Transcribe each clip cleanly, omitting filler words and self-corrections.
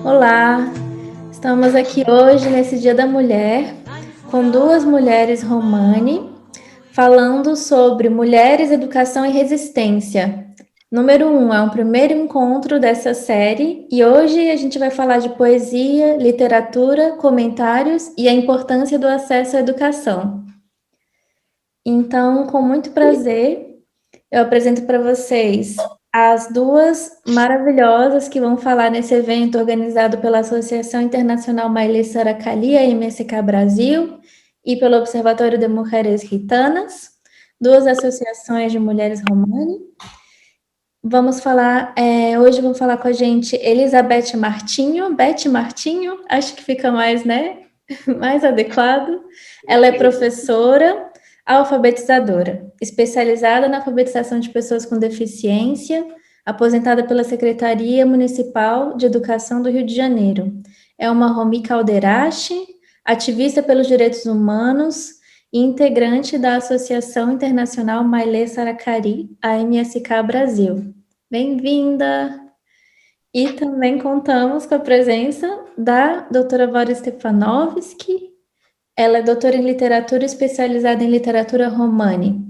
Olá, estamos aqui hoje nesse Dia da Mulher com duas mulheres Romani falando sobre mulheres, educação e resistência. Número 1 é um primeiro encontro dessa série e hoje a gente vai falar de poesia, literatura, comentários e a importância do acesso à educação. Então, com muito prazer, eu apresento para vocês as duas maravilhosas que vão falar nesse evento organizado pela Associação Internacional Maile Saracali, a MSK Brasil, e pelo Observatório de Mulheres Gitanas, duas associações de mulheres romani. Hoje vão falar com a gente Elizabeth Martinho, Beth Martinho, acho que fica mais, né, mais adequado. Ela é professora, alfabetizadora, especializada na alfabetização de pessoas com deficiência, aposentada pela Secretaria Municipal de Educação do Rio de Janeiro. É uma Romi Calderache, ativista pelos direitos humanos e integrante da Associação Internacional Maile Saracari, a MSK Brasil. Bem-vinda! E também contamos com a presença da doutora Vora Stefanovski. Ela é doutora em literatura especializada em literatura romani,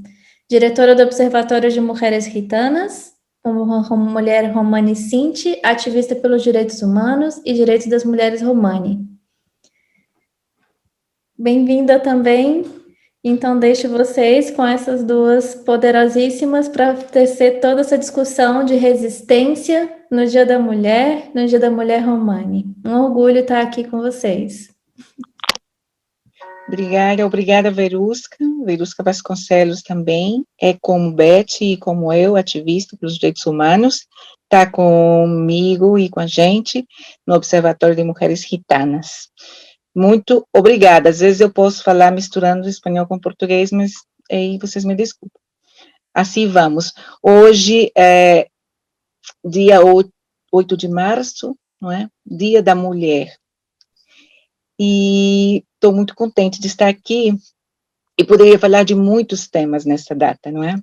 diretora do Observatório de Mulheres Gitanas, como mulher romani Sinti, ativista pelos direitos humanos e direitos das mulheres romani. Bem-vinda também. Então, deixo vocês com essas duas poderosíssimas para tecer toda essa discussão de resistência no Dia da Mulher Romani. Um orgulho estar aqui com vocês. Obrigada, Verusca Vasconcelos também, é como Beth e como eu, ativista pelos direitos humanos, está comigo e com a gente no Observatório de Mulheres Gitanas. Muito obrigada, às vezes eu posso falar misturando espanhol com português, mas aí vocês me desculpem. Assim vamos. Hoje é dia 8 de março, não é? Dia da Mulher. E estou muito contente de estar aqui e poderia falar de muitos temas nessa data, não é?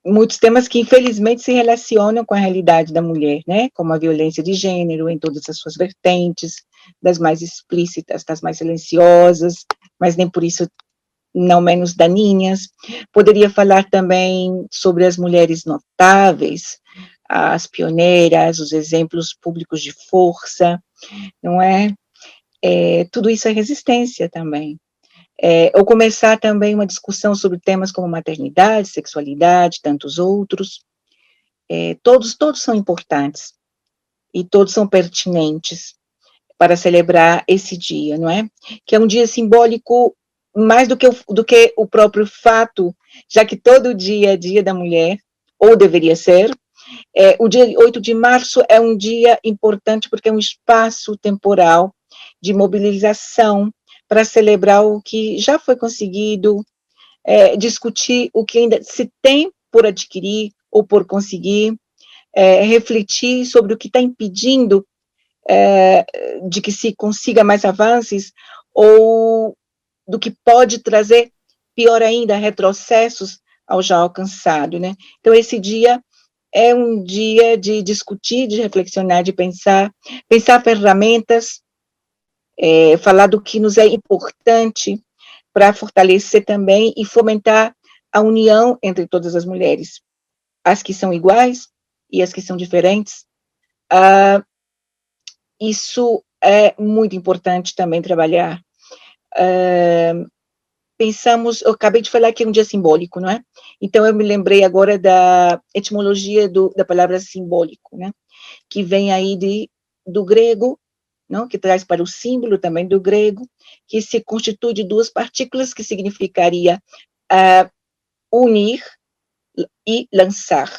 Muitos temas que, infelizmente, se relacionam com a realidade da mulher, né? Como a violência de gênero em todas as suas vertentes, das mais explícitas, das mais silenciosas, mas nem por isso não menos daninhas. Poderia falar também sobre as mulheres notáveis, as pioneiras, os exemplos públicos de força, não é? Tudo isso é resistência também. Ou começar também uma discussão sobre temas como maternidade, sexualidade, tantos outros. Todos são importantes e todos são pertinentes para celebrar esse dia, não é? Que é um dia simbólico mais do que o próprio fato, já que todo dia é dia da mulher, ou deveria ser. O dia 8 de março é um dia importante porque é um espaço temporal de mobilização para celebrar o que já foi conseguido, discutir o que ainda se tem por adquirir ou por conseguir, refletir sobre o que está impedindo de que se consiga mais avanços, ou do que pode trazer, pior ainda, retrocessos ao já alcançado, né? Então, esse dia é um dia de discutir, de reflexionar, de pensar ferramentas, falar do que nos é importante para fortalecer também e fomentar a união entre todas as mulheres, as que são iguais e as que são diferentes. Isso é muito importante também trabalhar. Eu acabei de falar que é um dia simbólico, não é? Então, eu me lembrei agora da etimologia da palavra simbólico, né? Que vem aí do grego, não? Que traz para o símbolo também do grego, que se constitui de duas partículas, que significaria unir e lançar.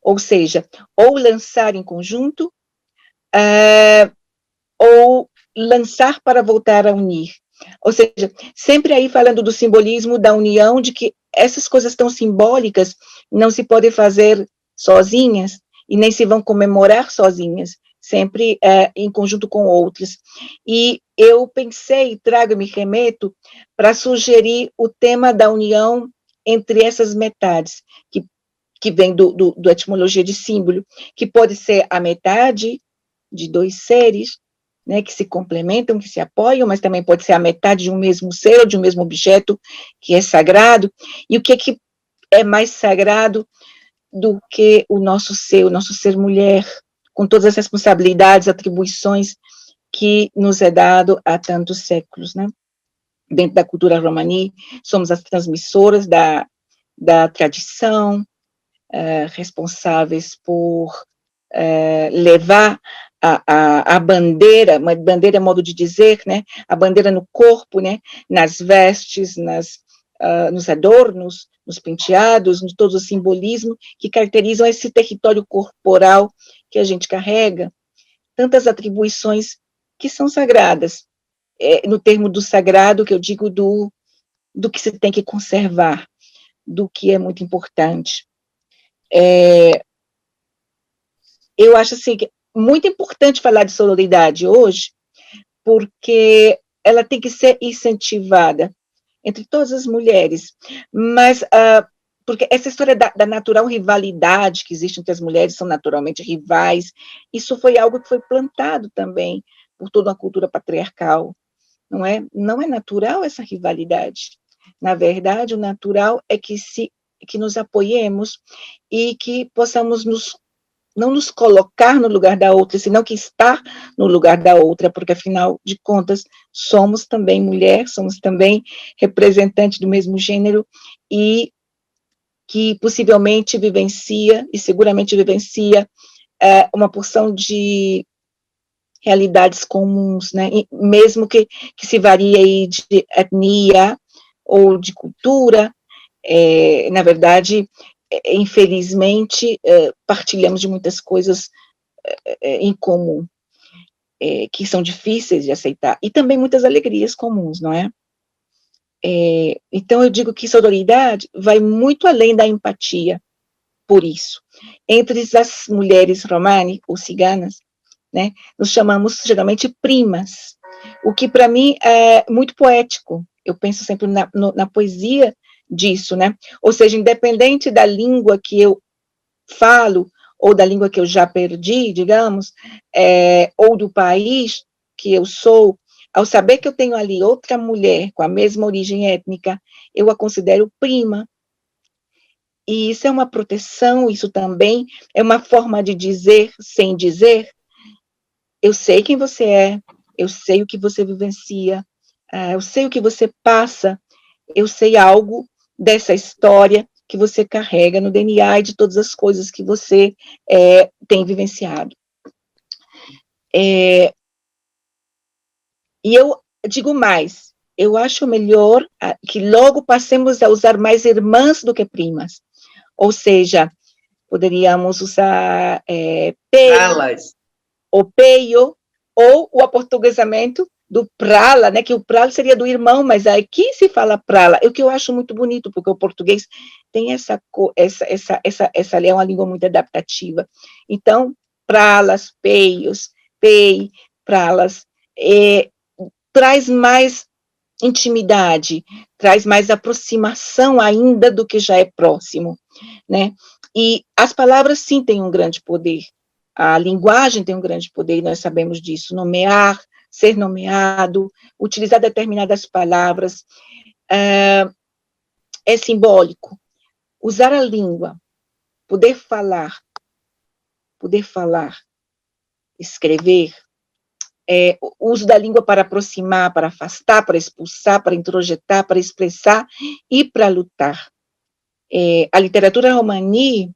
Ou seja, ou lançar em conjunto, ou lançar para voltar a unir. Ou seja, sempre aí falando do simbolismo da união, de que essas coisas tão simbólicas não se podem fazer sozinhas e nem se vão comemorar sozinhas, sempre em conjunto com outros. E eu pensei, me remeto, para sugerir o tema da união entre essas metades, que que vem do etimologia de símbolo, que pode ser a metade de dois seres, né, que se complementam, que se apoiam, mas também pode ser a metade de um mesmo ser, ou de um mesmo objeto que é sagrado. E o que é mais sagrado do que o nosso ser mulher, com todas as responsabilidades, atribuições que nos é dado há tantos séculos, né? Dentro da cultura romani, somos as transmissoras da tradição, responsáveis por levar a bandeira, uma bandeira é modo de dizer, né? A bandeira no corpo, né? Nas vestes, nos adornos, nos penteados, em todo o simbolismo que caracterizam esse território corporal que a gente carrega, tantas atribuições que são sagradas. No termo do sagrado, que eu digo do que se tem que conservar, do que é muito importante. Eu acho assim, que é muito importante falar de sororidade hoje, porque ela tem que ser incentivada entre todas as mulheres, mas porque essa história da natural rivalidade que existe entre as mulheres, são naturalmente rivais, isso foi algo que foi plantado também por toda uma cultura patriarcal, não é? Não é natural essa rivalidade. Na verdade, o natural é que nos apoiemos e que possamos não nos colocar no lugar da outra, senão que estar no lugar da outra, porque, afinal de contas, somos também mulher, somos também representantes do mesmo gênero, e que possivelmente vivencia, e seguramente vivencia, uma porção de realidades comuns, né? E mesmo que se varie aí de etnia ou de cultura, na verdade, infelizmente, partilhamos de muitas coisas em comum, que são difíceis de aceitar, e também muitas alegrias comuns, não é? Então, eu digo que sororidade vai muito além da empatia, por isso. Entre as mulheres romani, ou ciganas, né, nos chamamos geralmente primas, o que para mim é muito poético. Eu penso sempre na poesia disso, né? Ou seja, independente da língua que eu falo, ou da língua que eu já perdi, digamos, ou do país que eu sou, ao saber que eu tenho ali outra mulher com a mesma origem étnica, eu a considero prima. E isso é uma proteção, isso também é uma forma de dizer sem dizer. Eu sei quem você é, eu sei o que você vivencia, eu sei o que você passa, eu sei algo dessa história que você carrega no DNA e de todas as coisas que você tem vivenciado. E eu digo mais, eu acho melhor que logo passemos a usar mais irmãs do que primas. Ou seja, poderíamos usar o peio, ou o aportuguesamento do prala, né, que o prala seria do irmão, mas aqui se fala prala, o que eu acho muito bonito, porque o português tem essa é uma língua muito adaptativa. Então, pralas, peios, pei, pralas, traz mais intimidade, traz mais aproximação ainda do que já é próximo, né? E as palavras, sim, têm um grande poder. A linguagem tem um grande poder, e nós sabemos disso. Nomear, ser nomeado, utilizar determinadas palavras, é simbólico. Usar a língua, poder falar, escrever, o uso da língua para aproximar, para afastar, para expulsar, para introjetar, para expressar e para lutar. A literatura romani,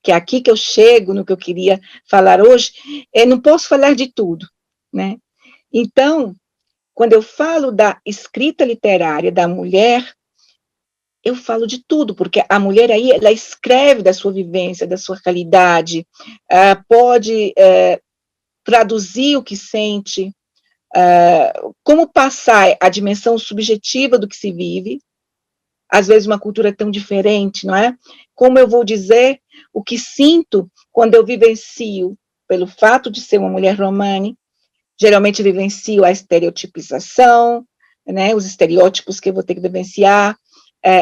que é aqui que eu chego, no que eu queria falar hoje, não posso falar de tudo, né? Então, quando eu falo da escrita literária da mulher, eu falo de tudo, porque a mulher aí, ela escreve da sua vivência, da sua realidade, pode traduzir o que sente, como passar a dimensão subjetiva do que se vive, às vezes uma cultura tão diferente, não é? Como eu vou dizer o que sinto quando eu vivencio, pelo fato de ser uma mulher romani, geralmente vivencio a estereotipização, né, os estereótipos que eu vou ter que vivenciar,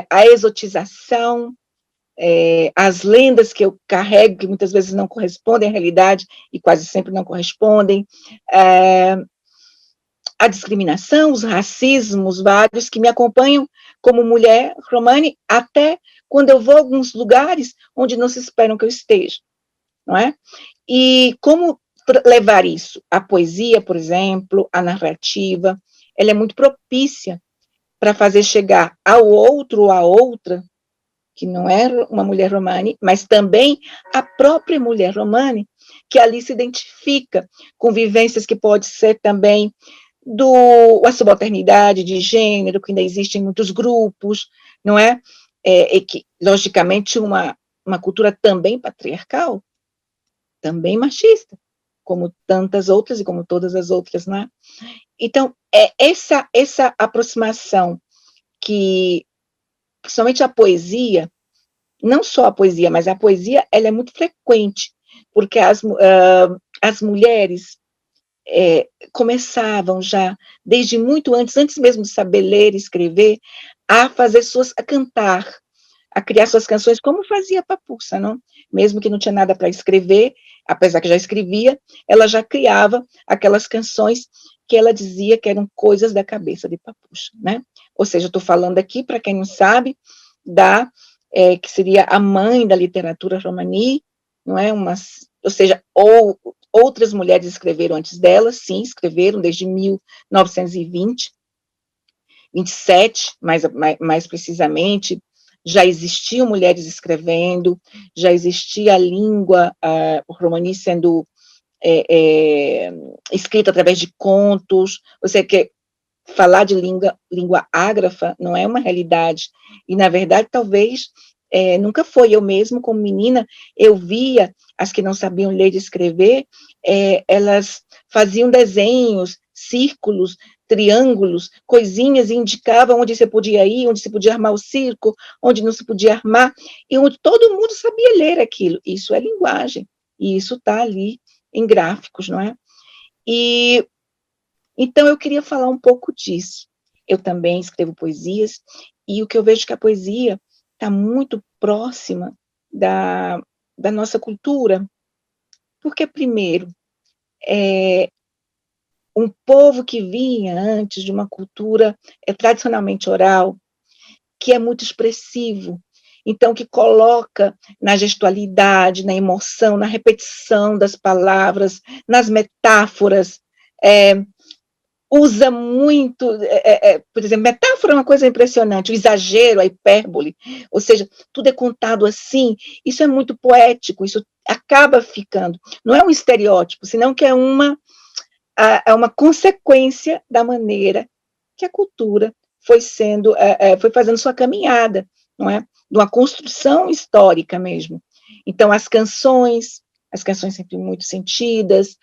a exotização, as lendas que eu carrego, que muitas vezes não correspondem à realidade, e quase sempre não correspondem, a discriminação, os racismos vários que me acompanham como mulher, Romani, até quando eu vou a alguns lugares onde não se esperam que eu esteja, não é? E como levar isso? A poesia, por exemplo, a narrativa, ela é muito propícia para fazer chegar ao outro ou à outra, que não é uma mulher romani, mas também a própria mulher romani, que ali se identifica com vivências que pode ser também a subalternidade de gênero, que ainda existe em muitos grupos, não é? E que, logicamente, uma cultura também patriarcal, também machista, como tantas outras e como todas as outras, não é? Então, essa aproximação que, principalmente a poesia, não só a poesia, mas a poesia, ela é muito frequente, porque as mulheres começavam já, desde muito antes mesmo de saber ler e escrever, a cantar, a criar suas canções, como fazia a Papuça, não? Mesmo que não tinha nada para escrever, apesar que já escrevia, ela já criava aquelas canções que ela dizia que eram coisas da cabeça de Papuça, né? Ou seja, estou falando aqui, para quem não sabe, que seria a mãe da literatura romani, não é? Ou seja, outras mulheres escreveram antes dela, sim, escreveram desde 1920, 27, mais precisamente, já existiam mulheres escrevendo, já existia a língua, o romani sendo escrita através de contos, você quer falar de língua ágrafa não é uma realidade, e na verdade talvez nunca foi. Eu mesmo, como menina, eu via as que não sabiam ler e escrever, elas faziam desenhos, círculos, triângulos, coisinhas, e indicavam onde você podia ir, onde se podia armar o circo, onde não se podia armar, e onde todo mundo sabia ler aquilo. Isso é linguagem, e isso está ali em gráficos, não é? E então eu queria falar um pouco disso. Eu também escrevo poesias, e o que eu vejo que a poesia está muito próxima da nossa cultura, porque, primeiro, um povo que vinha antes de uma cultura tradicionalmente oral, que é muito expressivo, então que coloca na gestualidade, na emoção, na repetição das palavras, nas metáforas, usa muito, por exemplo, metáfora é uma coisa impressionante, o exagero, a hipérbole, ou seja, tudo é contado assim, isso é muito poético, isso acaba ficando, não é um estereótipo, senão que é uma consequência da maneira que a cultura foi fazendo sua caminhada, não é? De uma construção histórica mesmo. Então, as canções sempre muito sentidas,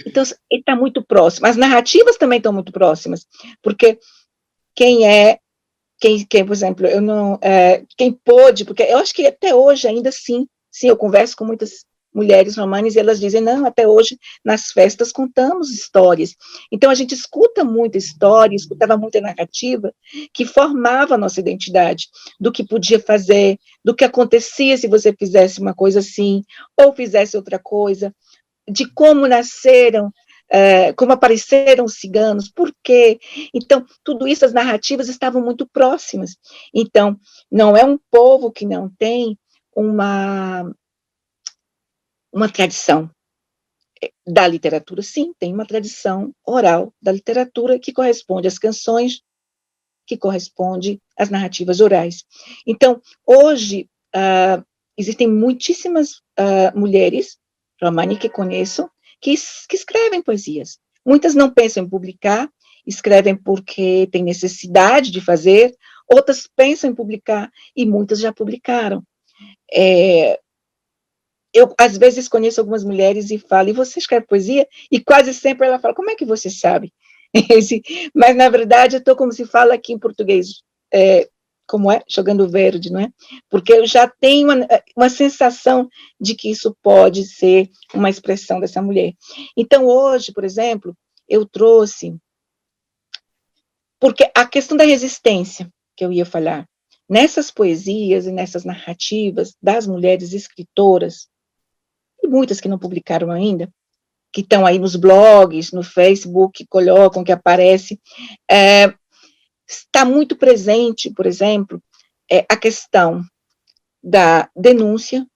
então, ele está muito próximo. As narrativas também estão muito próximas, porque quem, por exemplo, quem pôde, porque eu acho que até hoje ainda sim, eu converso com muitas mulheres romanas e elas dizem, não, até hoje nas festas contamos histórias. Então a gente escuta muita história, escutava muita narrativa que formava a nossa identidade, do que podia fazer, do que acontecia se você fizesse uma coisa assim, ou fizesse outra coisa, de como nasceram, como apareceram os ciganos, por quê? Então, tudo isso, as narrativas estavam muito próximas. Então, não é um povo que não tem uma tradição da literatura, sim, tem uma tradição oral da literatura que corresponde às canções, que corresponde às narrativas orais. Então, hoje, existem muitíssimas mulheres, Romani, que conheço, que escrevem poesias. Muitas não pensam em publicar, escrevem porque têm necessidade de fazer, outras pensam em publicar, e muitas já publicaram. Eu, às vezes, conheço algumas mulheres e falo, e você escreve poesia? E quase sempre ela fala, como é que você sabe? Mas, na verdade, eu estou como se fala aqui em português, como jogando verde, não é? Porque eu já tenho uma sensação de que isso pode ser uma expressão dessa mulher. Então, hoje, por exemplo, eu trouxe, porque a questão da resistência, que eu ia falar, nessas poesias e nessas narrativas das mulheres escritoras, e muitas que não publicaram ainda, que estão aí nos blogs, no Facebook, que colocam, que aparece, está muito presente, por exemplo, a questão da denúncia,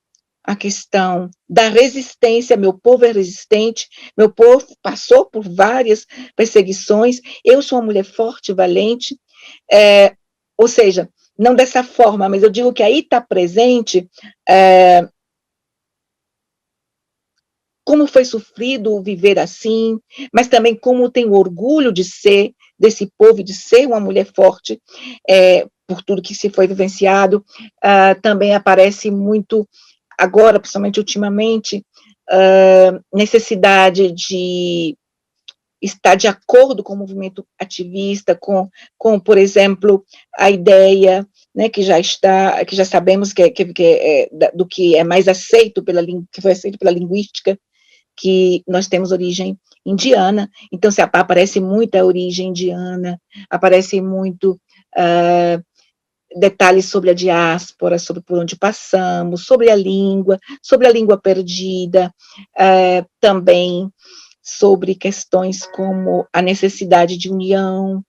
a questão da resistência, meu povo é resistente, meu povo passou por várias perseguições, eu sou uma mulher forte, valente, ou seja, não dessa forma, mas eu digo que aí está presente como foi sofrido viver assim, mas também como tenho orgulho de ser desse povo, de ser uma mulher forte, por tudo que se foi vivenciado. Também aparece muito, agora, principalmente ultimamente, necessidade de estar de acordo com o movimento ativista, com por exemplo, a ideia, né, que já sabemos do que é mais aceito que foi aceito pela linguística, que nós temos origem indiana, então se aparece muita origem indiana, aparece muito detalhes sobre a diáspora, sobre por onde passamos, sobre a língua perdida, também sobre questões como a necessidade de união,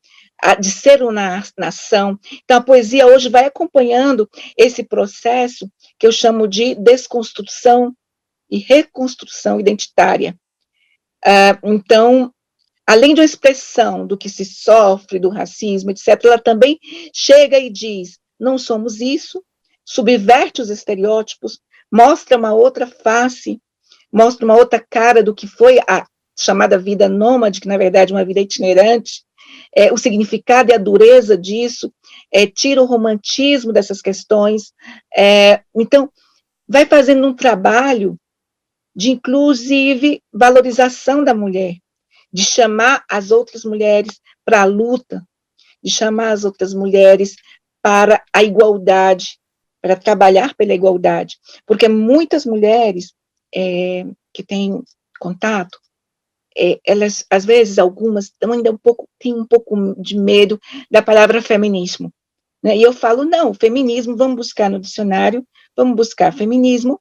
de ser uma nação. Então, a poesia hoje vai acompanhando esse processo que eu chamo de desconstrução e reconstrução identitária. Então, além da expressão do que se sofre, do racismo, etc., ela também chega e diz, não somos isso, subverte os estereótipos, mostra uma outra face, mostra uma outra cara do que foi a chamada vida nômade, que na verdade é uma vida itinerante, o significado e a dureza disso, tira o romantismo dessas questões, então, vai fazendo um trabalho de, inclusive, valorização da mulher, de chamar as outras mulheres para a luta, de chamar as outras mulheres para a igualdade, para trabalhar pela igualdade, porque muitas mulheres que têm contato, elas, às vezes, algumas ainda têm um pouco de medo da palavra feminismo, né? E eu falo, não, feminismo, vamos buscar no dicionário, vamos buscar feminismo,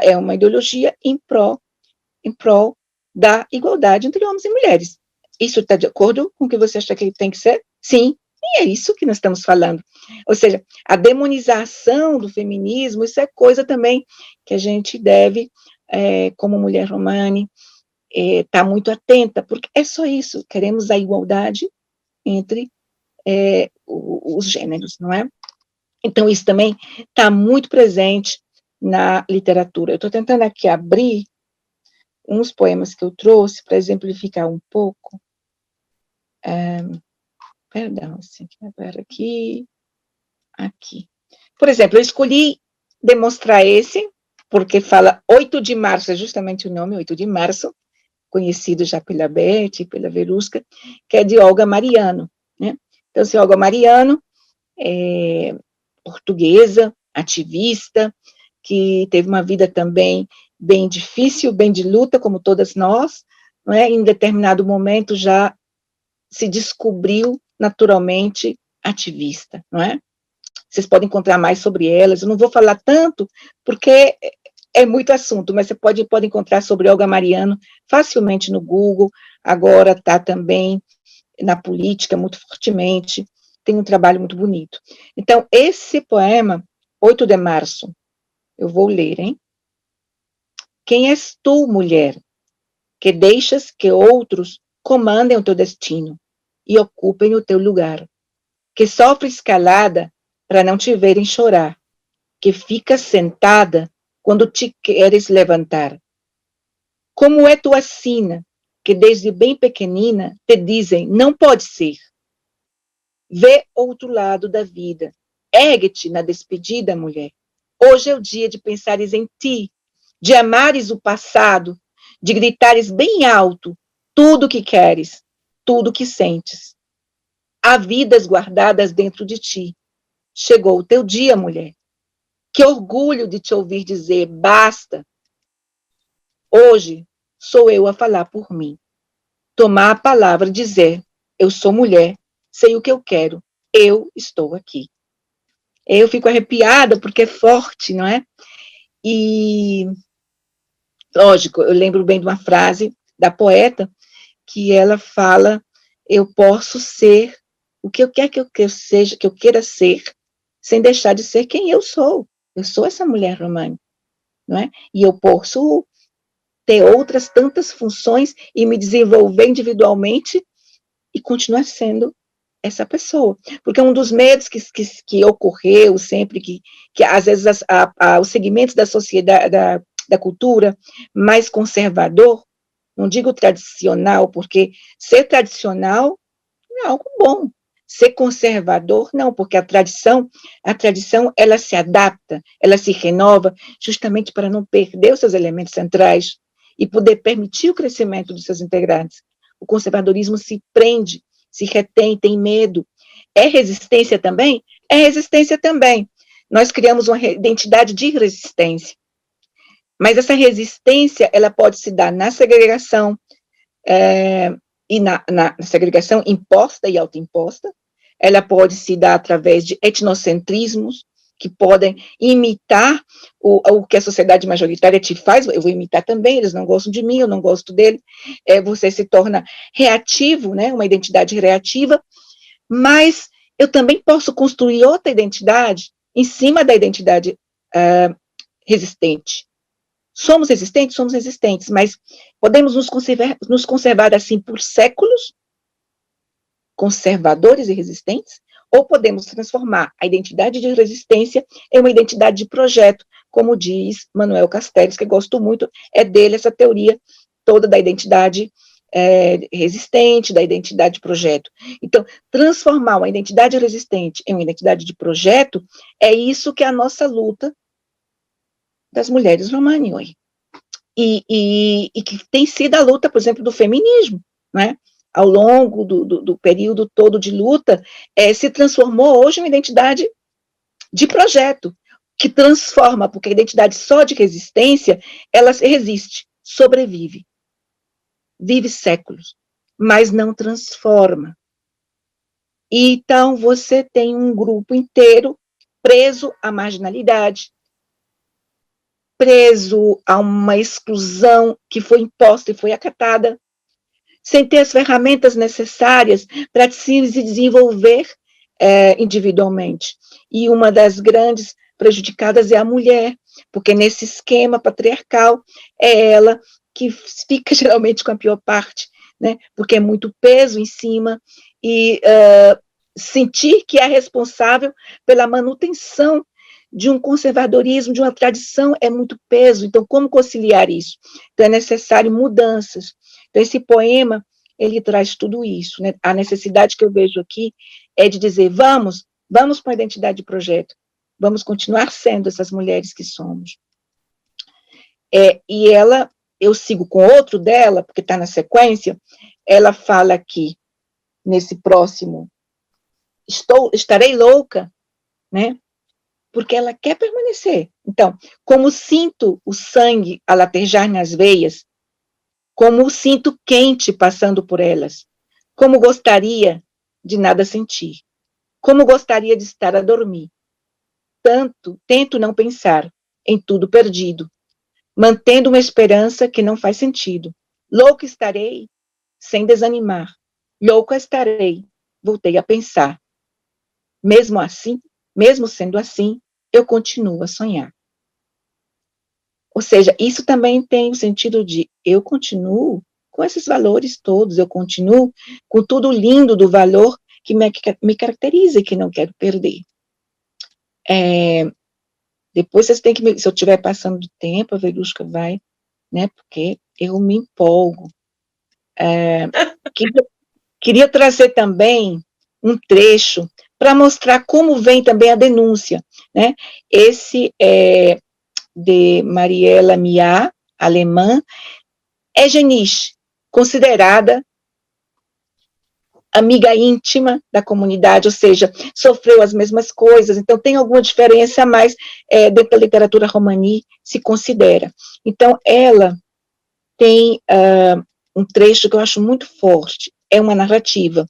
é uma ideologia em prol da igualdade entre homens e mulheres. Isso está de acordo com o que você acha que tem que ser? Sim, e é isso que nós estamos falando. Ou seja, a demonização do feminismo, isso é coisa também que a gente deve, como mulher romani, estar muito atenta, porque é só isso, queremos a igualdade entre os gêneros, não é? Então, isso também está muito presente na literatura. Eu estou tentando aqui abrir uns poemas que eu trouxe para exemplificar um pouco. Perdão, assim, aqui. Por exemplo, eu escolhi demonstrar esse, porque fala 8 de março, é justamente o nome, 8 de março, conhecido já pela Beth e pela Verusca, que é de Olga Mariano, né? Então, assim, Olga Mariano, portuguesa, ativista, que teve uma vida também bem difícil, bem de luta, como todas nós, não é? Em determinado momento já se descobriu naturalmente ativista, não é? Vocês podem encontrar mais sobre elas, eu não vou falar tanto, porque é muito assunto, mas você pode encontrar sobre Olga Mariano facilmente no Google, agora está também na política muito fortemente, tem um trabalho muito bonito. Então, esse poema, 8 de março, eu vou ler, hein? Quem és tu, mulher, que deixas que outros comandem o teu destino e ocupem o teu lugar, que sofres calada para não te verem chorar, que ficas sentada quando te queres levantar. Como é tua sina, que desde bem pequenina te dizem, não pode ser. Vê outro lado da vida. Ergue-te na despedida, mulher. Hoje é o dia de pensares em ti, de amares o passado, de gritares bem alto tudo o que queres, tudo o que sentes. Há vidas guardadas dentro de ti. Chegou o teu dia, mulher. Que orgulho de te ouvir dizer, basta. Hoje sou eu a falar por mim. Tomar a palavra e dizer, eu sou mulher, sei o que eu quero, eu estou aqui. Eu fico arrepiada porque é forte, não é? E, lógico, eu lembro bem de uma frase da poeta, que ela fala, eu posso ser o que eu quero que eu seja, que eu queira ser, sem deixar de ser quem eu sou. Eu sou essa mulher romântica, não é? E eu posso ter outras tantas funções e me desenvolver individualmente e continuar sendo essa pessoa. Porque um dos medos que ocorreu sempre, que às vezes os segmentos da sociedade, da cultura mais conservador, não digo tradicional, porque ser tradicional é algo bom. Ser conservador, não, porque a tradição, ela se adapta, ela se renova, justamente para não perder os seus elementos centrais e poder permitir o crescimento dos seus integrantes. O conservadorismo se prende, se retém, tem medo. É resistência também? É resistência também. Nós criamos uma identidade de resistência. Mas essa resistência, ela pode se dar na segregação, e na segregação imposta e autoimposta, ela pode se dar através de etnocentrismos, que podem imitar o que a sociedade majoritária te faz, eu vou imitar também, eles não gostam de mim, eu não gosto dele, você se torna reativo, né, uma identidade reativa, mas eu também posso construir outra identidade em cima da identidade resistente. Somos resistentes, mas podemos nos conservar assim por séculos, conservadores e resistentes, ou podemos transformar a identidade de resistência em uma identidade de projeto, como diz Manuel Castells, que eu gosto muito, é dele essa teoria toda da identidade resistente, da identidade de projeto. Então, transformar uma identidade resistente em uma identidade de projeto, é isso que é a nossa luta das mulheres romani hoje. E que tem sido a luta, por exemplo, do feminismo, né? Ao longo do período todo de luta, se transformou hoje em uma identidade de projeto, que transforma, porque a identidade só de resistência, ela resiste, sobrevive, vive séculos, mas não transforma. E então você tem um grupo inteiro preso à marginalidade, preso a uma exclusão que foi imposta e foi acatada, sem ter as ferramentas necessárias para se desenvolver individualmente. E uma das grandes prejudicadas é a mulher, porque nesse esquema patriarcal é ela que fica geralmente com a pior parte, né? Porque é muito peso em cima e sentir que é responsável pela manutenção de um conservadorismo, de uma tradição, é muito peso. Então, como conciliar isso? Então, é necessário mudanças. Então, esse poema, ele traz tudo isso, né? A necessidade que eu vejo aqui é de dizer, vamos para a identidade de projeto, vamos continuar sendo essas mulheres que somos. E ela, eu sigo com outro dela, porque está na sequência, ela fala aqui, nesse próximo, estarei louca, né? Porque ela quer permanecer. Então, como sinto o sangue a latejar nas veias, como o sinto quente passando por elas, como gostaria de nada sentir, como gostaria de estar a dormir. Tento não pensar em tudo perdido, mantendo uma esperança que não faz sentido. Louco estarei, sem desanimar. Louca estarei, voltei a pensar. Mesmo assim, mesmo sendo assim, eu continuo a sonhar. Ou seja, isso também tem o sentido de eu continuo com esses valores todos, eu continuo com tudo lindo do valor que me caracteriza e que não quero perder. Depois vocês têm que, se eu estiver passando do tempo, a Verusca vai, né, porque eu me empolgo. Queria trazer também um trecho para mostrar como vem também a denúncia, né? Esse é de Mariela Mia, alemã, é Geniche, considerada amiga íntima da comunidade, ou seja, sofreu as mesmas coisas, então tem alguma diferença, mas dentro da literatura romani se considera. Então, ela tem um trecho que eu acho muito forte, é uma narrativa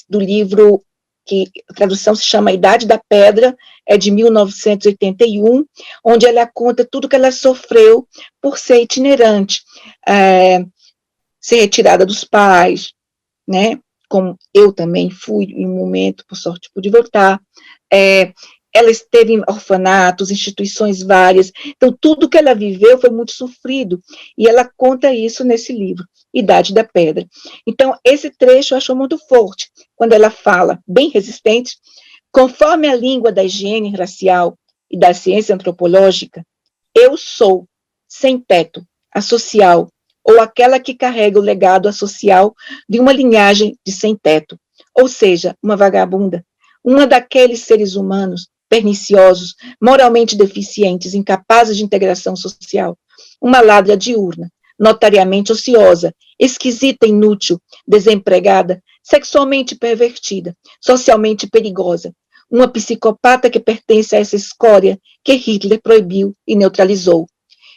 do livro que a tradução se chama Idade da Pedra, é de 1981, onde ela conta tudo que ela sofreu por ser itinerante, ser retirada dos pais, né, como eu também fui em um momento, por sorte pude voltar, ela esteve em orfanatos, instituições várias, então tudo que ela viveu foi muito sofrido, e ela conta isso nesse livro, Idade da Pedra. Então, esse trecho eu acho muito forte, quando ela fala, bem resistente, conforme a língua da higiene racial e da ciência antropológica, eu sou sem teto, asocial, ou aquela que carrega o legado associal de uma linhagem de sem teto, ou seja, uma vagabunda, uma daqueles seres humanos perniciosos, moralmente deficientes, incapazes de integração social, uma ladra diurna, notariamente ociosa, esquisita, inútil, desempregada, sexualmente pervertida, socialmente perigosa, uma psicopata que pertence a essa escória que Hitler proibiu e neutralizou.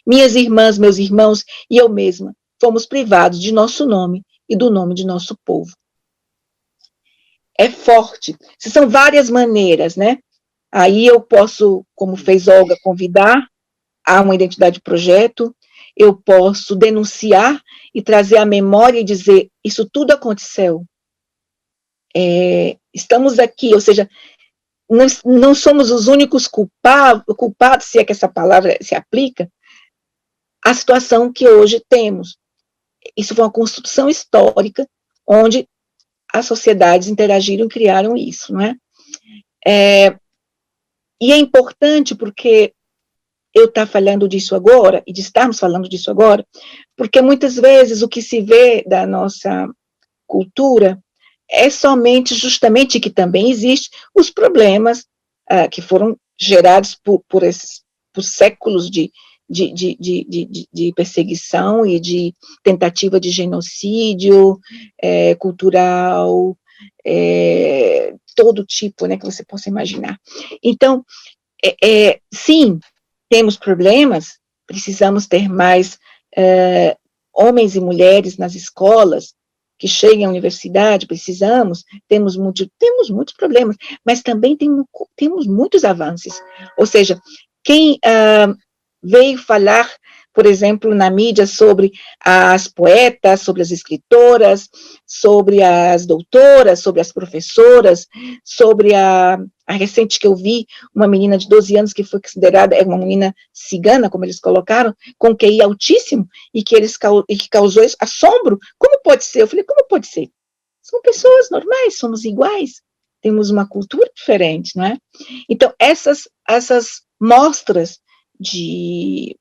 Minhas irmãs, meus irmãos e eu mesma fomos privados de nosso nome e do nome de nosso povo. É forte. São várias maneiras, né? Aí eu posso, como fez Olga, convidar a uma identidade de projeto, eu posso denunciar e trazer à memória e dizer, isso tudo aconteceu. Estamos aqui, ou seja, não somos os únicos culpados, se é que essa palavra se aplica, à situação que hoje temos. Isso foi uma construção histórica, onde as sociedades interagiram e criaram isso, não é? E é importante porque eu estar falando disso agora, e de estarmos falando disso agora, porque muitas vezes o que se vê da nossa cultura é somente, justamente, que também existe os problemas que foram gerados por séculos de perseguição e de tentativa de genocídio cultural, todo tipo, né, que você possa imaginar. Então, sim, temos problemas, precisamos ter mais homens e mulheres nas escolas, que cheguem à universidade, temos muitos problemas, mas também temos muitos avanços. Ou seja, quem veio falar, por exemplo, na mídia sobre as poetas, sobre as escritoras, sobre as doutoras, sobre as professoras, sobre a recente que eu vi, uma menina de 12 anos que foi considerada, uma menina cigana, como eles colocaram, com QI altíssimo, e que causou assombro. Como pode ser? Eu falei, como pode ser? São pessoas normais, somos iguais, temos uma cultura diferente, não é? Então, essas mostras de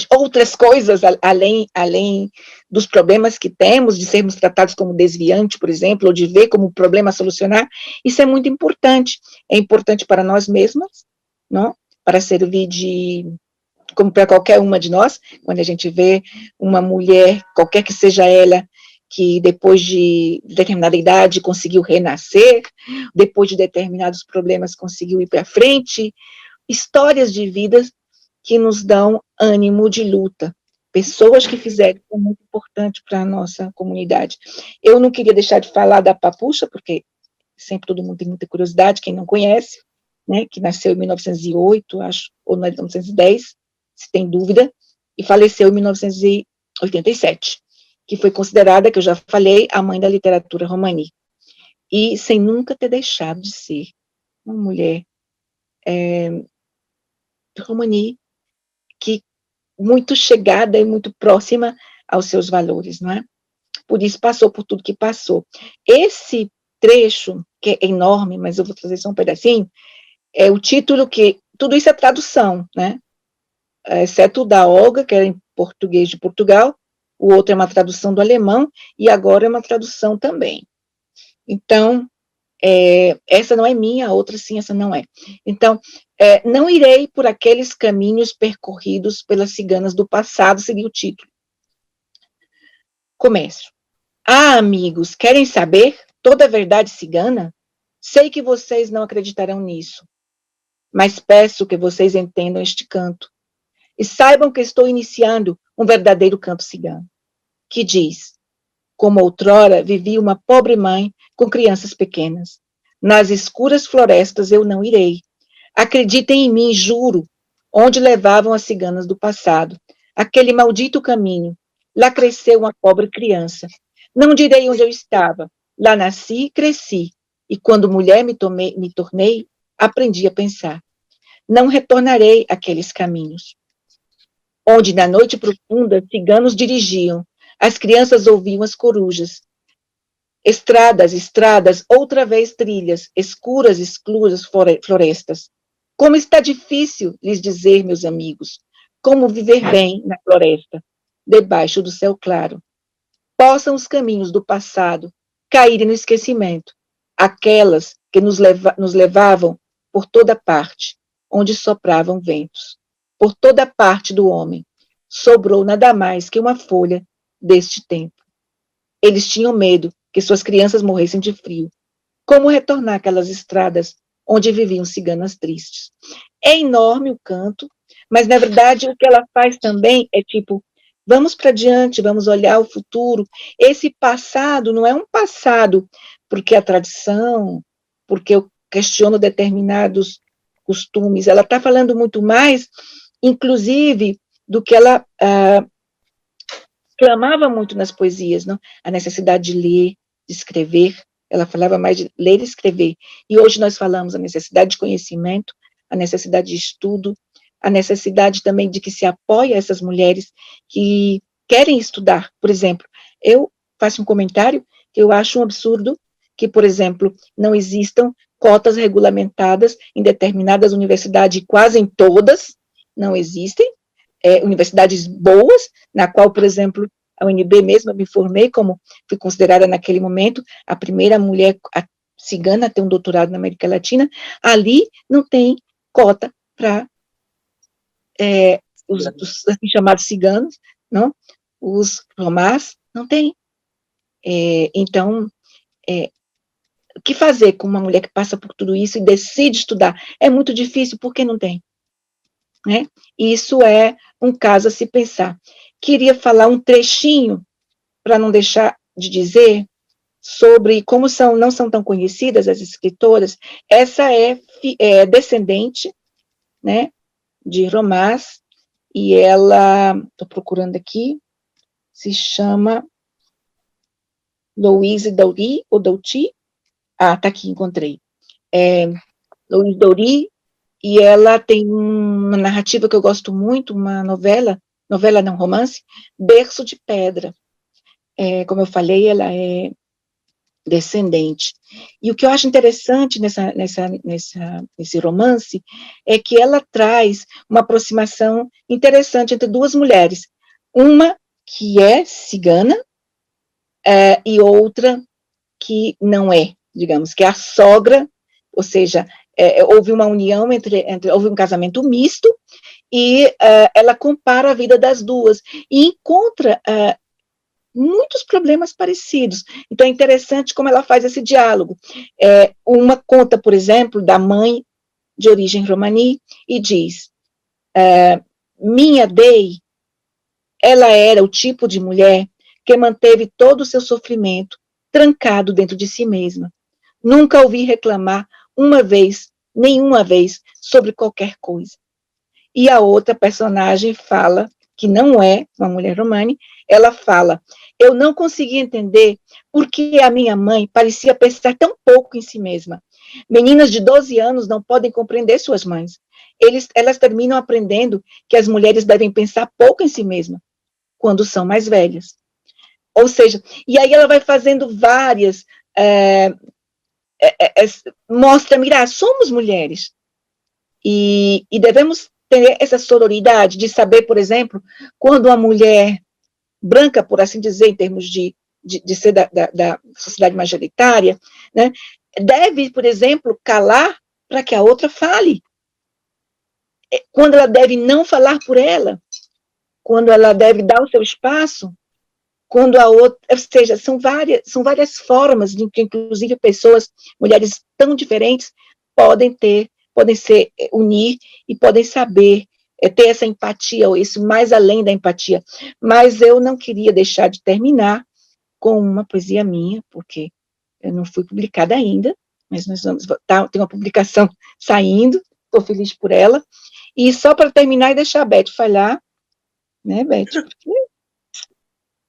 outras coisas, além dos problemas que temos, de sermos tratados como desviante, por exemplo, ou de ver como problema a solucionar, isso é muito importante. É importante para nós mesmas, não? Para servir como para qualquer uma de nós, quando a gente vê uma mulher, qualquer que seja ela, que depois de determinada idade conseguiu renascer, depois de determinados problemas conseguiu ir para frente, histórias de vidas que nos dão ânimo de luta, pessoas que fizeram, é muito importante para a nossa comunidade. Eu não queria deixar de falar da Papucha, porque sempre todo mundo tem muita curiosidade, quem não conhece, né, que nasceu em 1908, acho, ou 1910, se tem dúvida, e faleceu em 1987, que foi considerada, que eu já falei, a mãe da literatura romani, e sem nunca ter deixado de ser uma mulher romani, que muito chegada e muito próxima aos seus valores, não é? Por isso passou por tudo que passou. Esse trecho, que é enorme, mas eu vou trazer só um pedacinho, é o título tudo isso é tradução, né? Exceto o da Olga, que é em português de Portugal, o outro é uma tradução do alemão, e agora é uma tradução também. Então, essa não é minha, a outra sim, essa não é. Então, não irei por aqueles caminhos percorridos pelas ciganas do passado, seguir o título. Começo. Amigos, querem saber toda a verdade cigana? Sei que vocês não acreditarão nisso, mas peço que vocês entendam este canto e saibam que estou iniciando um verdadeiro canto cigano, que diz: como outrora vivia uma pobre mãe com crianças pequenas. Nas escuras florestas eu não irei. Acreditem em mim, juro, onde levavam as ciganas do passado. Aquele maldito caminho. Lá cresceu uma pobre criança. Não direi onde eu estava. Lá nasci e cresci. E quando mulher me tornei, aprendi a pensar. Não retornarei àqueles caminhos. Onde na noite profunda ciganos dirigiam. As crianças ouviam as corujas. Estradas, estradas, outra vez trilhas, escuras, escuras florestas. Como está difícil lhes dizer, meus amigos, como viver bem na floresta, debaixo do céu claro. Possam os caminhos do passado caírem no esquecimento, aquelas que nos levavam por toda parte, onde sopravam ventos. Por toda parte do homem, sobrou nada mais que uma folha deste tempo. Eles tinham medo que suas crianças morressem de frio. Como retornar àquelas estradas onde viviam ciganas tristes? É enorme o canto, mas, na verdade, o que ela faz também é tipo, vamos para diante, vamos olhar o futuro. Esse passado não é um passado porque a tradição, porque eu questiono determinados costumes. Ela está falando muito mais, inclusive, do que ela clamava muito nas poesias, não? A necessidade de ler, de escrever. Ela falava mais de ler e escrever. E hoje nós falamos a necessidade de conhecimento, a necessidade de estudo, a necessidade também de que se apoie essas mulheres que querem estudar. Por exemplo, eu faço um comentário que eu acho um absurdo que, por exemplo, não existam cotas regulamentadas em determinadas universidades, quase em todas, não existem, universidades boas, na qual, por exemplo, a UNB mesmo, eu me formei como, fui considerada naquele momento, a primeira mulher cigana a ter um doutorado na América Latina, ali não tem cota para os assim, chamados ciganos, não? Os romás, não tem. Então, o que fazer com uma mulher que passa por tudo isso e decide estudar? É muito difícil, porque não tem. Né? Isso é um caso a se pensar. Queria falar um trechinho, para não deixar de dizer, sobre como não são tão conhecidas as escritoras. Essa é descendente, né, de Romás, e ela, estou procurando aqui, se chama Louise Doury, ou Douty, está aqui, encontrei. Louise Doury, e ela tem uma narrativa que eu gosto muito, uma novela não, romance, Berço de Pedra. Como eu falei, ela é descendente. E o que eu acho interessante nesse romance é que ela traz uma aproximação interessante entre duas mulheres, uma que é cigana e outra que não é, digamos, que é a sogra, ou seja, houve uma união houve um casamento misto, e ela compara a vida das duas, e encontra muitos problemas parecidos. Então, é interessante como ela faz esse diálogo. Uma conta, por exemplo, da mãe de origem romani, e diz, minha Dei, ela era o tipo de mulher que manteve todo o seu sofrimento trancado dentro de si mesma. Nunca ouvi reclamar nenhuma vez, sobre qualquer coisa. E a outra personagem fala, que não é uma mulher romani, ela fala, eu não conseguia entender por que a minha mãe parecia pensar tão pouco em si mesma. Meninas de 12 anos não podem compreender suas mães. Elas terminam aprendendo que as mulheres devem pensar pouco em si mesmas, quando são mais velhas. Ou seja, e aí ela vai fazendo várias, mostra, mira, somos mulheres, e devemos ter essa sororidade de saber, por exemplo, quando uma mulher branca, por assim dizer, em termos de ser da sociedade majoritária, né, deve, por exemplo, calar para que a outra fale. Quando ela deve não falar por ela, quando ela deve dar o seu espaço, quando a outra, ou seja, são várias formas de que, inclusive, mulheres tão diferentes, podem se unir e podem saber ter essa empatia, ou isso mais além da empatia. Mas eu não queria deixar de terminar com uma poesia minha, porque eu não fui publicada ainda, mas nós vamos, tem uma publicação saindo, estou feliz por ela. E só para terminar e deixar a Beth falar, né, Beth? Porque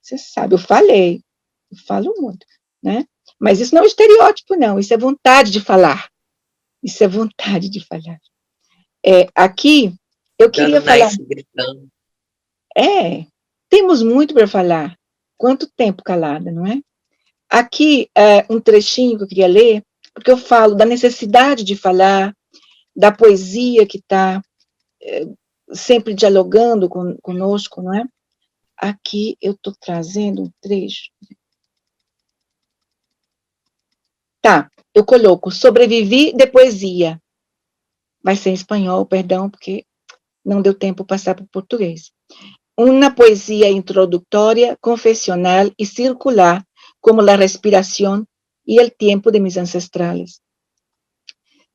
você sabe, eu falo muito, né? Mas isso não é estereótipo, não, isso é vontade de falar. Isso é vontade de falar. Aqui, eu queria falar... temos muito para falar. Quanto tempo calada, não é? Aqui, um trechinho que eu queria ler, porque eu falo da necessidade de falar, da poesia que está sempre dialogando conosco, não é? Aqui eu estou trazendo um trecho. Tá, eu coloco Sobrevivi de poesia. Vai ser em espanhol, perdão, porque não deu tempo passar para o português. Uma poesia introductoria, confesional y circular, como la respiración y el tiempo de mis ancestrales.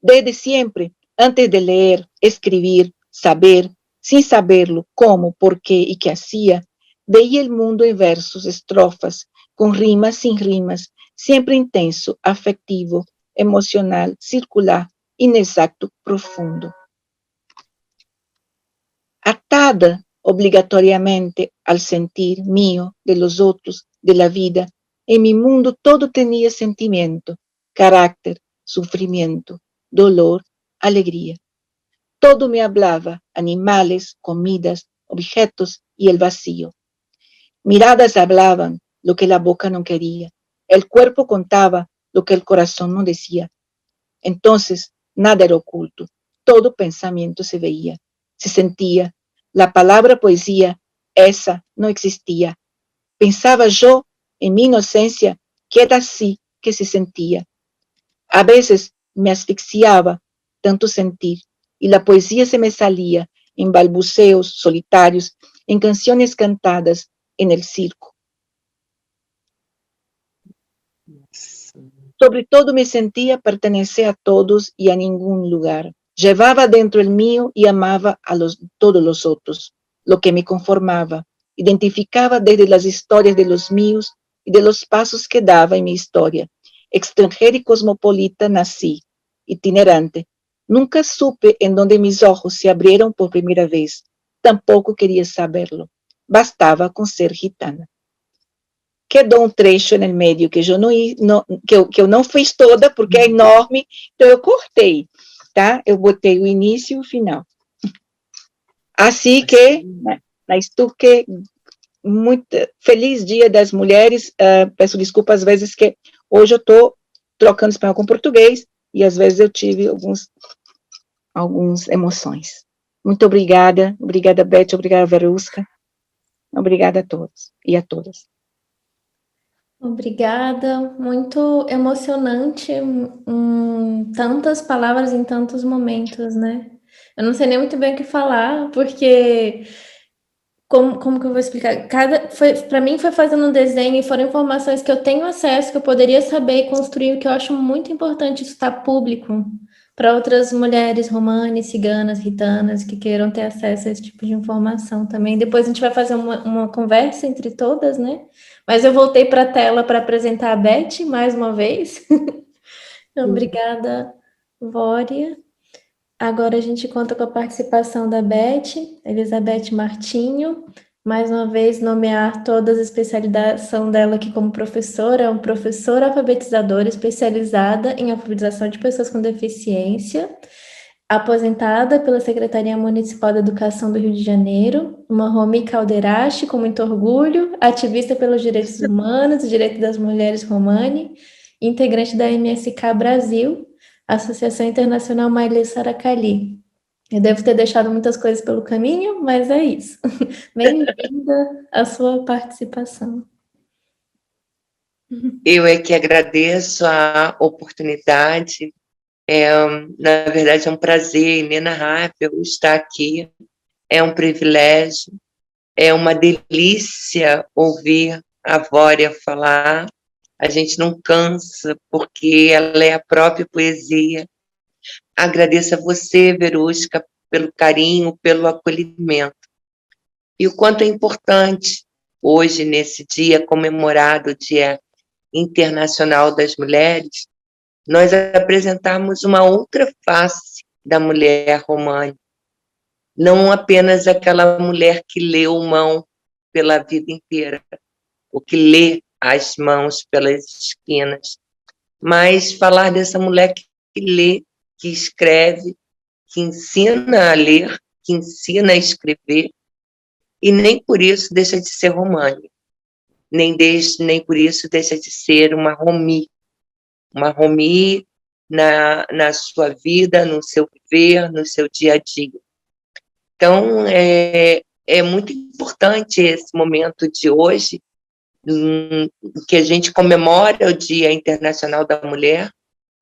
Desde siempre, antes de leer, escribir, saber, sin saberlo, cómo, por qué y qué hacía, veía el mundo en versos, estrofas, con rimas, sin rimas, siempre intenso, afectivo, emocional, circular, inexacto, profundo. Atada obligatoriamente al sentir mío, de los otros, de la vida, en mi mundo todo tenía sentimiento, carácter, sufrimiento, dolor, alegría. Todo me hablaba, animales, comidas, objetos y el vacío. Miradas hablaban lo que la boca no quería. El cuerpo contaba lo que el corazón no decía. Entonces, nada era oculto. Todo pensamiento se veía, se sentía. La palabra poesía, esa no existía. Pensaba yo, en mi inocencia, que era así que se sentía. A veces me asfixiaba tanto sentir, y la poesía se me salía en balbuceos solitarios, en canciones cantadas en el circo. Sobre todo me sentía pertenecer a todos y a ningún lugar. Llevaba dentro el mío y amaba a todos los otros, lo que me conformaba. Identificaba desde las historias de los míos y de los pasos que daba en mi historia. Extranjera y cosmopolita nací, itinerante. Nunca supe en dónde mis ojos se abrieron por primera vez. Tampoco quería saberlo. Bastava com ser gitana. Quedou um trecho no meio que eu não fiz toda, porque é enorme, então eu cortei, tá? Eu botei o início e o final. Assim que, estou que muito feliz Dia das Mulheres, peço desculpa às vezes que hoje eu estou trocando espanhol com português, e às vezes eu tive algumas emoções. Muito obrigada, Beth, obrigada, Verusca, obrigada a todos e a todas. Obrigada, muito emocionante, tantas palavras em tantos momentos, né? Eu não sei nem muito bem o que falar, porque como que eu vou explicar? Para mim foi fazendo um desenho e foram informações que eu tenho acesso, que eu poderia saber e construir, o que eu acho muito importante isso estar público para outras mulheres romanes, ciganas, gitanas, que queiram ter acesso a esse tipo de informação também. Depois a gente vai fazer uma conversa entre todas, né? Mas eu voltei para a tela para apresentar a Beth mais uma vez. Obrigada, Vória. Agora a gente conta com a participação da Beth, Elizabeth Martinho. Mais uma vez, nomear todas as especializações dela aqui como professora. É uma professora alfabetizadora especializada em alfabetização de pessoas com deficiência, aposentada pela Secretaria Municipal da Educação do Rio de Janeiro, uma Romi Calderache, com muito orgulho, ativista pelos direitos humanos e direitos das mulheres romani, integrante da MSK Brasil, Associação Internacional Maile Saracali. Eu devo ter deixado muitas coisas pelo caminho, mas é isso. Bem-vinda à sua participação. Eu é que agradeço a oportunidade. Na verdade, é um prazer inenarrável estar aqui. É um privilégio, é uma delícia ouvir a Vória falar. A gente não cansa, porque ela é a própria poesia. Agradeço a você, Verusca, pelo carinho, pelo acolhimento. E o quanto é importante hoje, nesse dia comemorado, o Dia Internacional das Mulheres, nós apresentamos uma outra face da mulher romani, não apenas aquela mulher que leu mão pela vida inteira, ou que lê as mãos pelas esquinas, mas falar dessa mulher que lê, que escreve, que ensina a ler, que ensina a escrever, e nem por isso deixa de ser romani, nem por isso deixa de ser uma romi na sua vida, no seu viver, no seu dia a dia. Então, é muito importante esse momento de hoje, que a gente comemora o Dia Internacional da Mulher,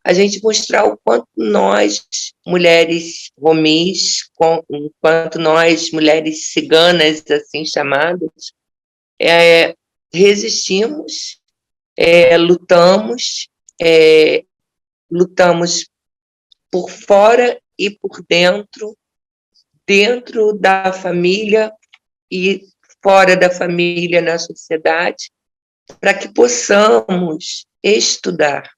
a gente mostrar o quanto nós, mulheres romis, quanto nós, mulheres ciganas, assim chamadas, resistimos, lutamos, lutamos por fora e por dentro, dentro da família e fora da família, na sociedade, para que possamos estudar,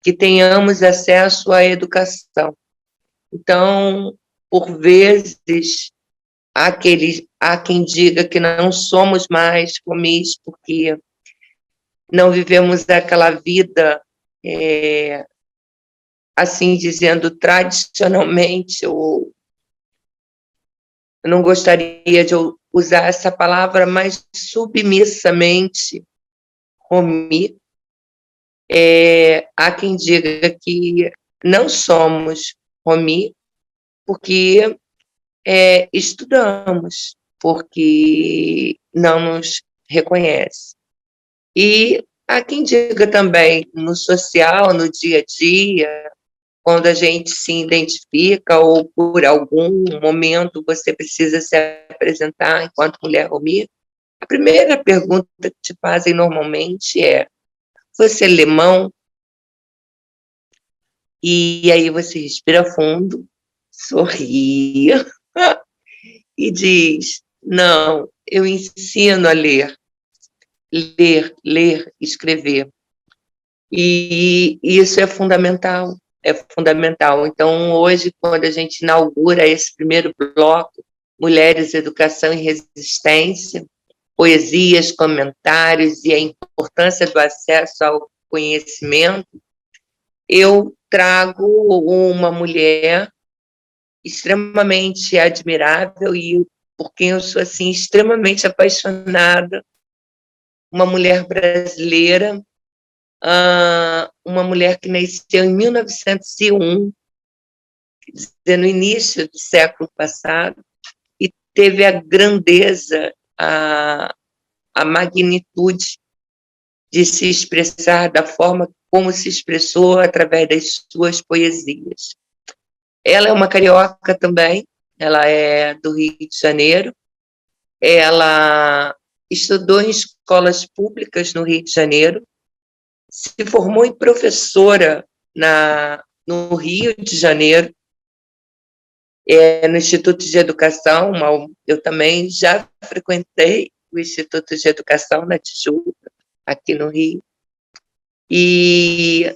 que tenhamos acesso à educação. Então, por vezes, há quem diga que não somos mais comis porque não vivemos aquela vida, assim dizendo, tradicionalmente, ou eu não gostaria de usar essa palavra, mas submissamente romi. Há quem diga que não somos romi porque estudamos, porque não nos reconhece. E há quem diga também, no social, no dia a dia, quando a gente se identifica ou por algum momento você precisa se apresentar enquanto mulher romi, a primeira pergunta que te fazem normalmente é: você lê mão? E aí você respira fundo, sorri e diz: não, eu ensino a ler, escrever. E isso é fundamental, é fundamental. Então, hoje, quando a gente inaugura esse primeiro bloco, Mulheres, Educação e Resistência, poesias, comentários e a importância do acesso ao conhecimento, eu trago uma mulher extremamente admirável e por quem eu sou assim extremamente apaixonada, uma mulher brasileira, uma mulher que nasceu em 1901, quer dizer, no início do século passado, e teve a grandeza, a magnitude de se expressar da forma como se expressou através das suas poesias. Ela é uma carioca também, ela é do Rio de Janeiro, ela estudou em escolas públicas no Rio de Janeiro, se formou em professora no Rio de Janeiro, no Instituto de Educação. Eu também já frequentei o Instituto de Educação na Tijuca, aqui no Rio. E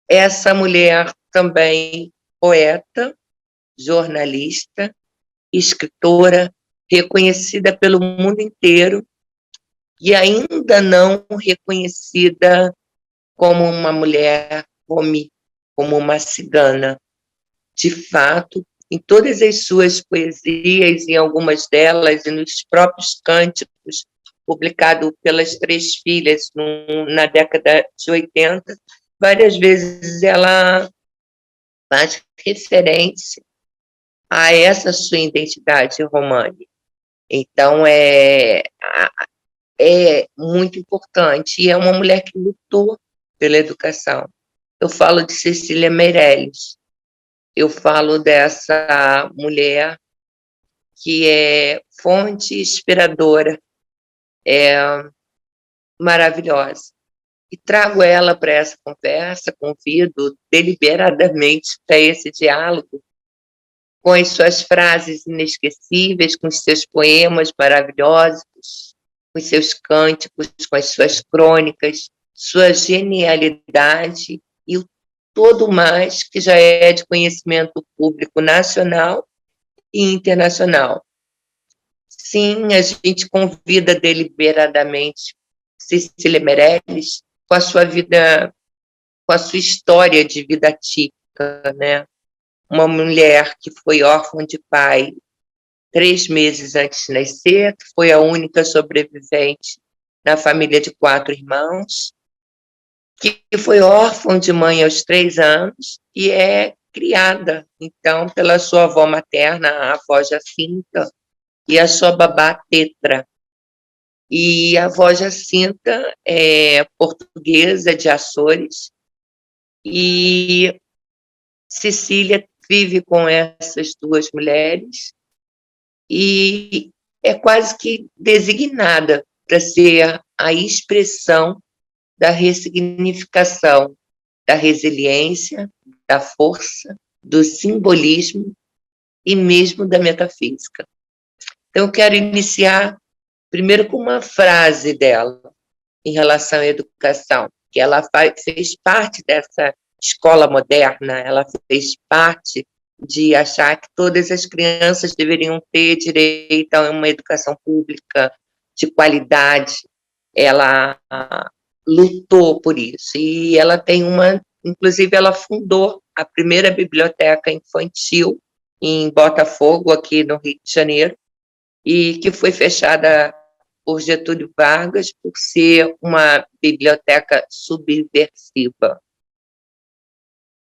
essa mulher também poeta, jornalista, escritora, reconhecida pelo mundo inteiro e ainda não reconhecida como uma mulher romi, como uma cigana. De fato, em todas as suas poesias, em algumas delas, e nos próprios cânticos, publicado pelas Três Filhas na década de 80, várias vezes ela faz referência a essa sua identidade romani. Então, é muito importante. E é uma mulher que lutou pela educação. Eu falo de Cecília Meirelles. Eu falo dessa mulher que é fonte inspiradora, maravilhosa. E trago ela para essa conversa, convido deliberadamente para esse diálogo, com as suas frases inesquecíveis, com os seus poemas maravilhosos, com os seus cânticos, com as suas crônicas, sua genialidade e todo o mais que já é de conhecimento público nacional e internacional. Sim, a gente convida deliberadamente Cecília Meirelles com a sua vida, com a sua história de vida atípica, né? Uma mulher que foi órfã de pai 3 meses antes de nascer, que foi a única sobrevivente na família de 4 irmãos, que foi órfã de mãe aos 3 anos e é criada, então, pela sua avó materna, a avó Jacinta, e a sua babá Tetra. E a avó Jacinta é portuguesa de Açores, e Cecília vive com essas 2 mulheres e é quase que designada para ser a expressão da ressignificação, da resiliência, da força, do simbolismo e mesmo da metafísica. Então, eu quero iniciar primeiro com uma frase dela em relação à educação, que ela fez parte dessa escola moderna, ela fez parte de achar que todas as crianças deveriam ter direito a uma educação pública de qualidade. Ela lutou por isso, e ela tem inclusive ela fundou a primeira biblioteca infantil em Botafogo, aqui no Rio de Janeiro, e que foi fechada por Getúlio Vargas por ser uma biblioteca subversiva.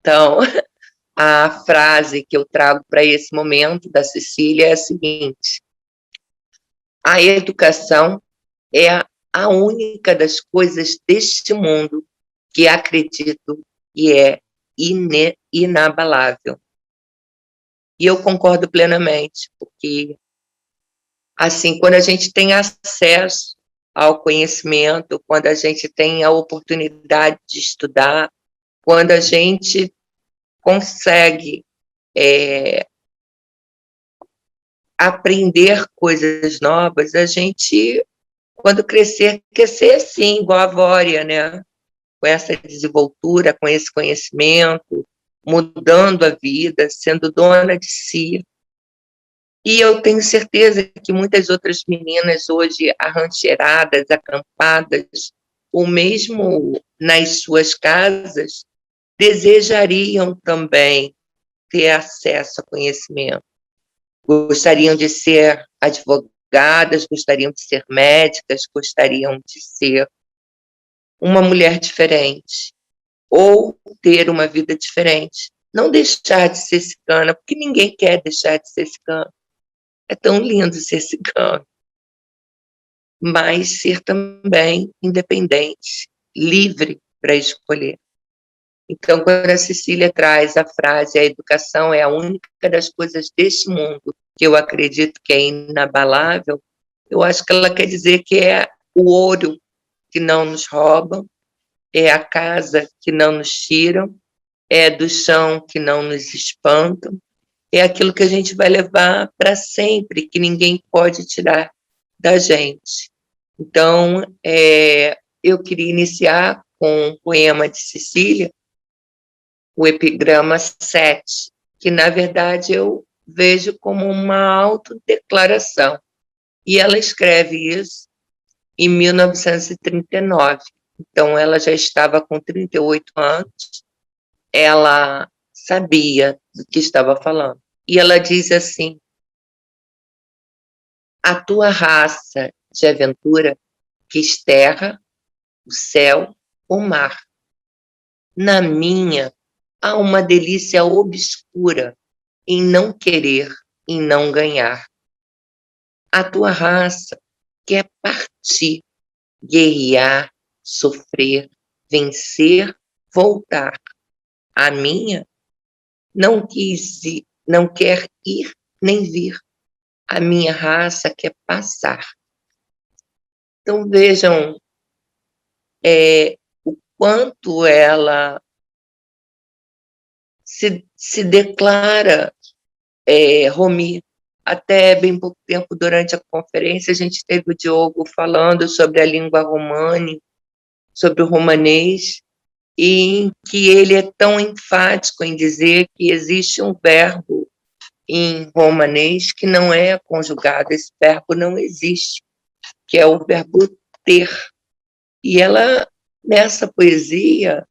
Então, a frase que eu trago para esse momento da Cecília é a seguinte: a educação é a única das coisas deste mundo que acredito e é inabalável. E eu concordo plenamente, porque, assim, quando a gente tem acesso ao conhecimento, quando a gente tem a oportunidade de estudar, quando a gente consegue aprender coisas novas, a gente, quando crescer, quer ser assim, igual a Vória, né? Com essa desenvoltura, com esse conhecimento, mudando a vida, sendo dona de si. E eu tenho certeza que muitas outras meninas hoje arrancheiradas, acampadas, ou mesmo nas suas casas, desejariam também ter acesso a conhecimento. Gostariam de ser advogadas, gostariam de ser médicas, gostariam de ser uma mulher diferente, ou ter uma vida diferente. Não deixar de ser cigana, porque ninguém quer deixar de ser cigano. É tão lindo ser cigano. Mas ser também independente, livre para escolher. Então, quando a Cecília traz a frase: a educação é a única das coisas deste mundo que eu acredito que é inabalável, eu acho que ela quer dizer que é o ouro que não nos roubam, é a casa que não nos tiram, é do chão que não nos espantam, é aquilo que a gente vai levar para sempre, que ninguém pode tirar da gente. Então, eu queria iniciar com um poema de Cecília, o epigrama 7, que, na verdade, eu vejo como uma autodeclaração. E ela escreve isso em 1939. Então, ela já estava com 38 anos, ela sabia do que estava falando. E ela diz assim: a tua raça de aventura quis terra, o céu, o mar. Na minha, há uma delícia obscura em não querer, em não ganhar. A tua raça quer partir, guerrear, sofrer, vencer, voltar. A minha não quer ir nem vir. A minha raça quer passar. Então, vejam o quanto ela se declara Romi. Até bem pouco tempo, durante a conferência, a gente teve o Diogo falando sobre a língua romani, sobre o romanês, e em que ele é tão enfático em dizer que existe um verbo em romanês que não é conjugado, esse verbo não existe, que é o verbo ter. E ela, nessa poesia,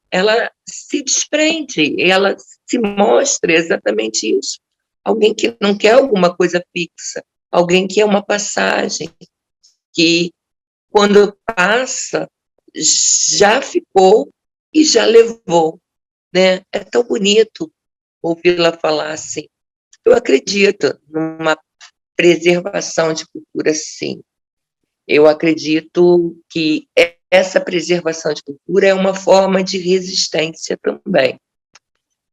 ela se desprende, ela se mostra exatamente isso. Alguém que não quer alguma coisa fixa, alguém que é uma passagem, que quando passa, já ficou e já levou, né? É tão bonito ouvi-la falar assim. Eu acredito numa preservação de cultura, sim. Eu acredito que essa preservação de cultura é uma forma de resistência também.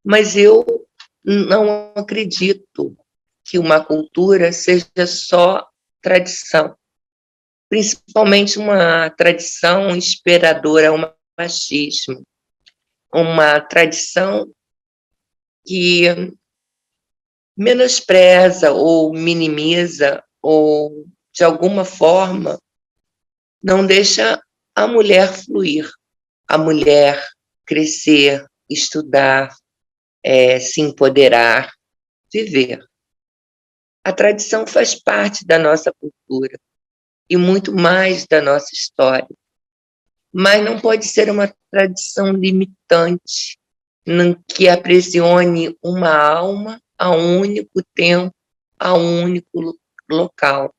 Mas eu não acredito que uma cultura seja só tradição, principalmente uma tradição inspiradora ao machismo, uma tradição que menospreza ou minimiza ou, de alguma forma, não deixa a mulher fluir, a mulher crescer, estudar, se empoderar, viver. A tradição faz parte da nossa cultura e muito mais da nossa história, mas não pode ser uma tradição limitante, que aprisione uma alma a um único tempo, a um único local,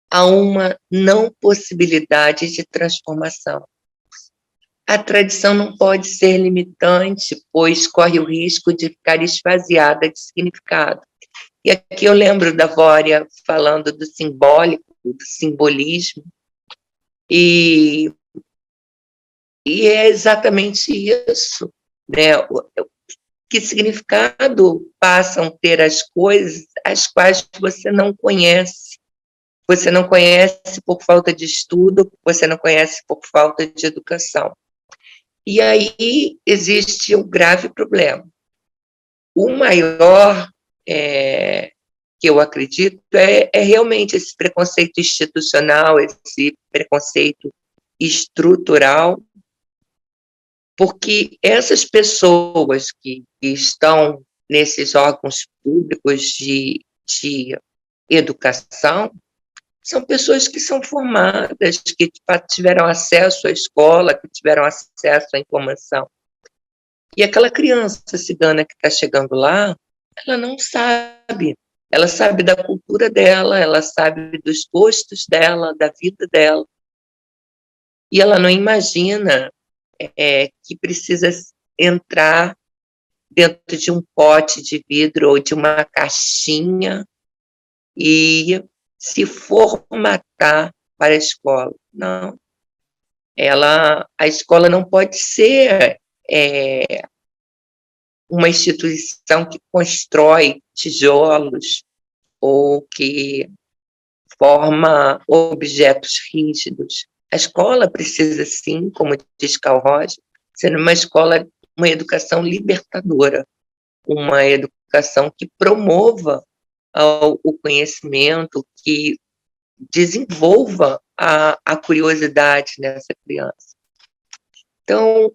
a uma não possibilidade de transformação. A tradição não pode ser limitante, pois corre o risco de ficar esvaziada de significado. E aqui eu lembro da Vória falando do simbólico, do simbolismo, e é exatamente isso, né? Que significado passam a ter as coisas as quais você não conhece? Você não conhece por falta de estudo, você não conhece por falta de educação. E aí existe um grave problema. O maior, que eu acredito, é realmente esse preconceito institucional, esse preconceito estrutural, porque essas pessoas que estão nesses órgãos públicos de educação são pessoas que são formadas, que tiveram acesso à escola, que tiveram acesso à informação. E aquela criança cigana que está chegando lá, ela não sabe. Ela sabe da cultura dela, ela sabe dos gostos dela, da vida dela. E ela não imagina que precisa entrar dentro de um pote de vidro ou de uma caixinha e se formatar para a escola. Não. A escola não pode ser uma instituição que constrói tijolos ou que forma objetos rígidos. A escola precisa, sim, como diz Carl Rogers, ser uma escola, uma educação libertadora, uma educação que promova o conhecimento, que desenvolva a curiosidade nessa criança. Então,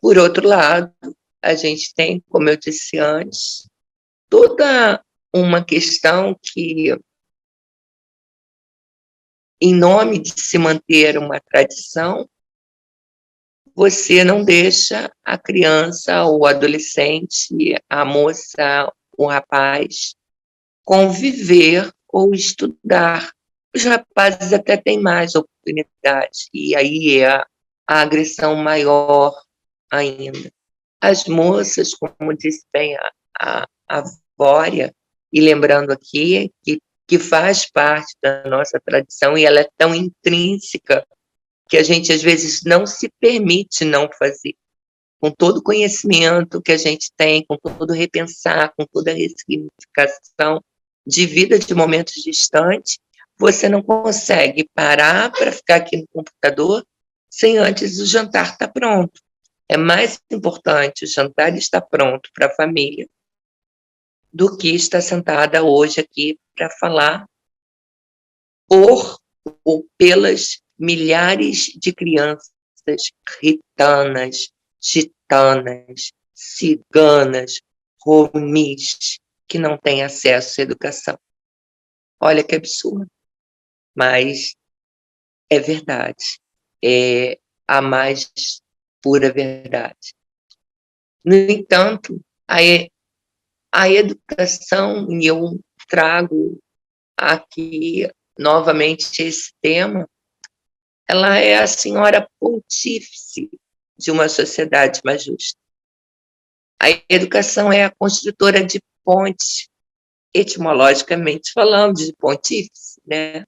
por outro lado, a gente tem, como eu disse antes, toda uma questão que, em nome de se manter uma tradição, você não deixa a criança, o adolescente, a moça, o rapaz, conviver ou estudar. Os rapazes até têm mais oportunidade, e aí é a agressão maior ainda. As moças, como disse bem a Vória, e lembrando aqui que faz parte da nossa tradição, e ela é tão intrínseca que a gente, às vezes, não se permite não fazer. Com todo o conhecimento que a gente tem, com todo o repensar, com toda a ressignificação de vida de momentos distantes, você não consegue parar para ficar aqui no computador sem antes o jantar estar pronto. É mais importante o jantar estar pronto para a família do que está sentada hoje aqui para falar por ou pelas milhares de crianças ritanas, gitanas, ciganas, romis, que não têm acesso à educação. Olha que absurdo, mas é verdade, é a mais pura verdade. No entanto, a educação, e eu trago aqui novamente esse tema, ela é a senhora pontífice de uma sociedade mais justa. A educação é a construtora de pontes, etimologicamente falando, de pontífice, né?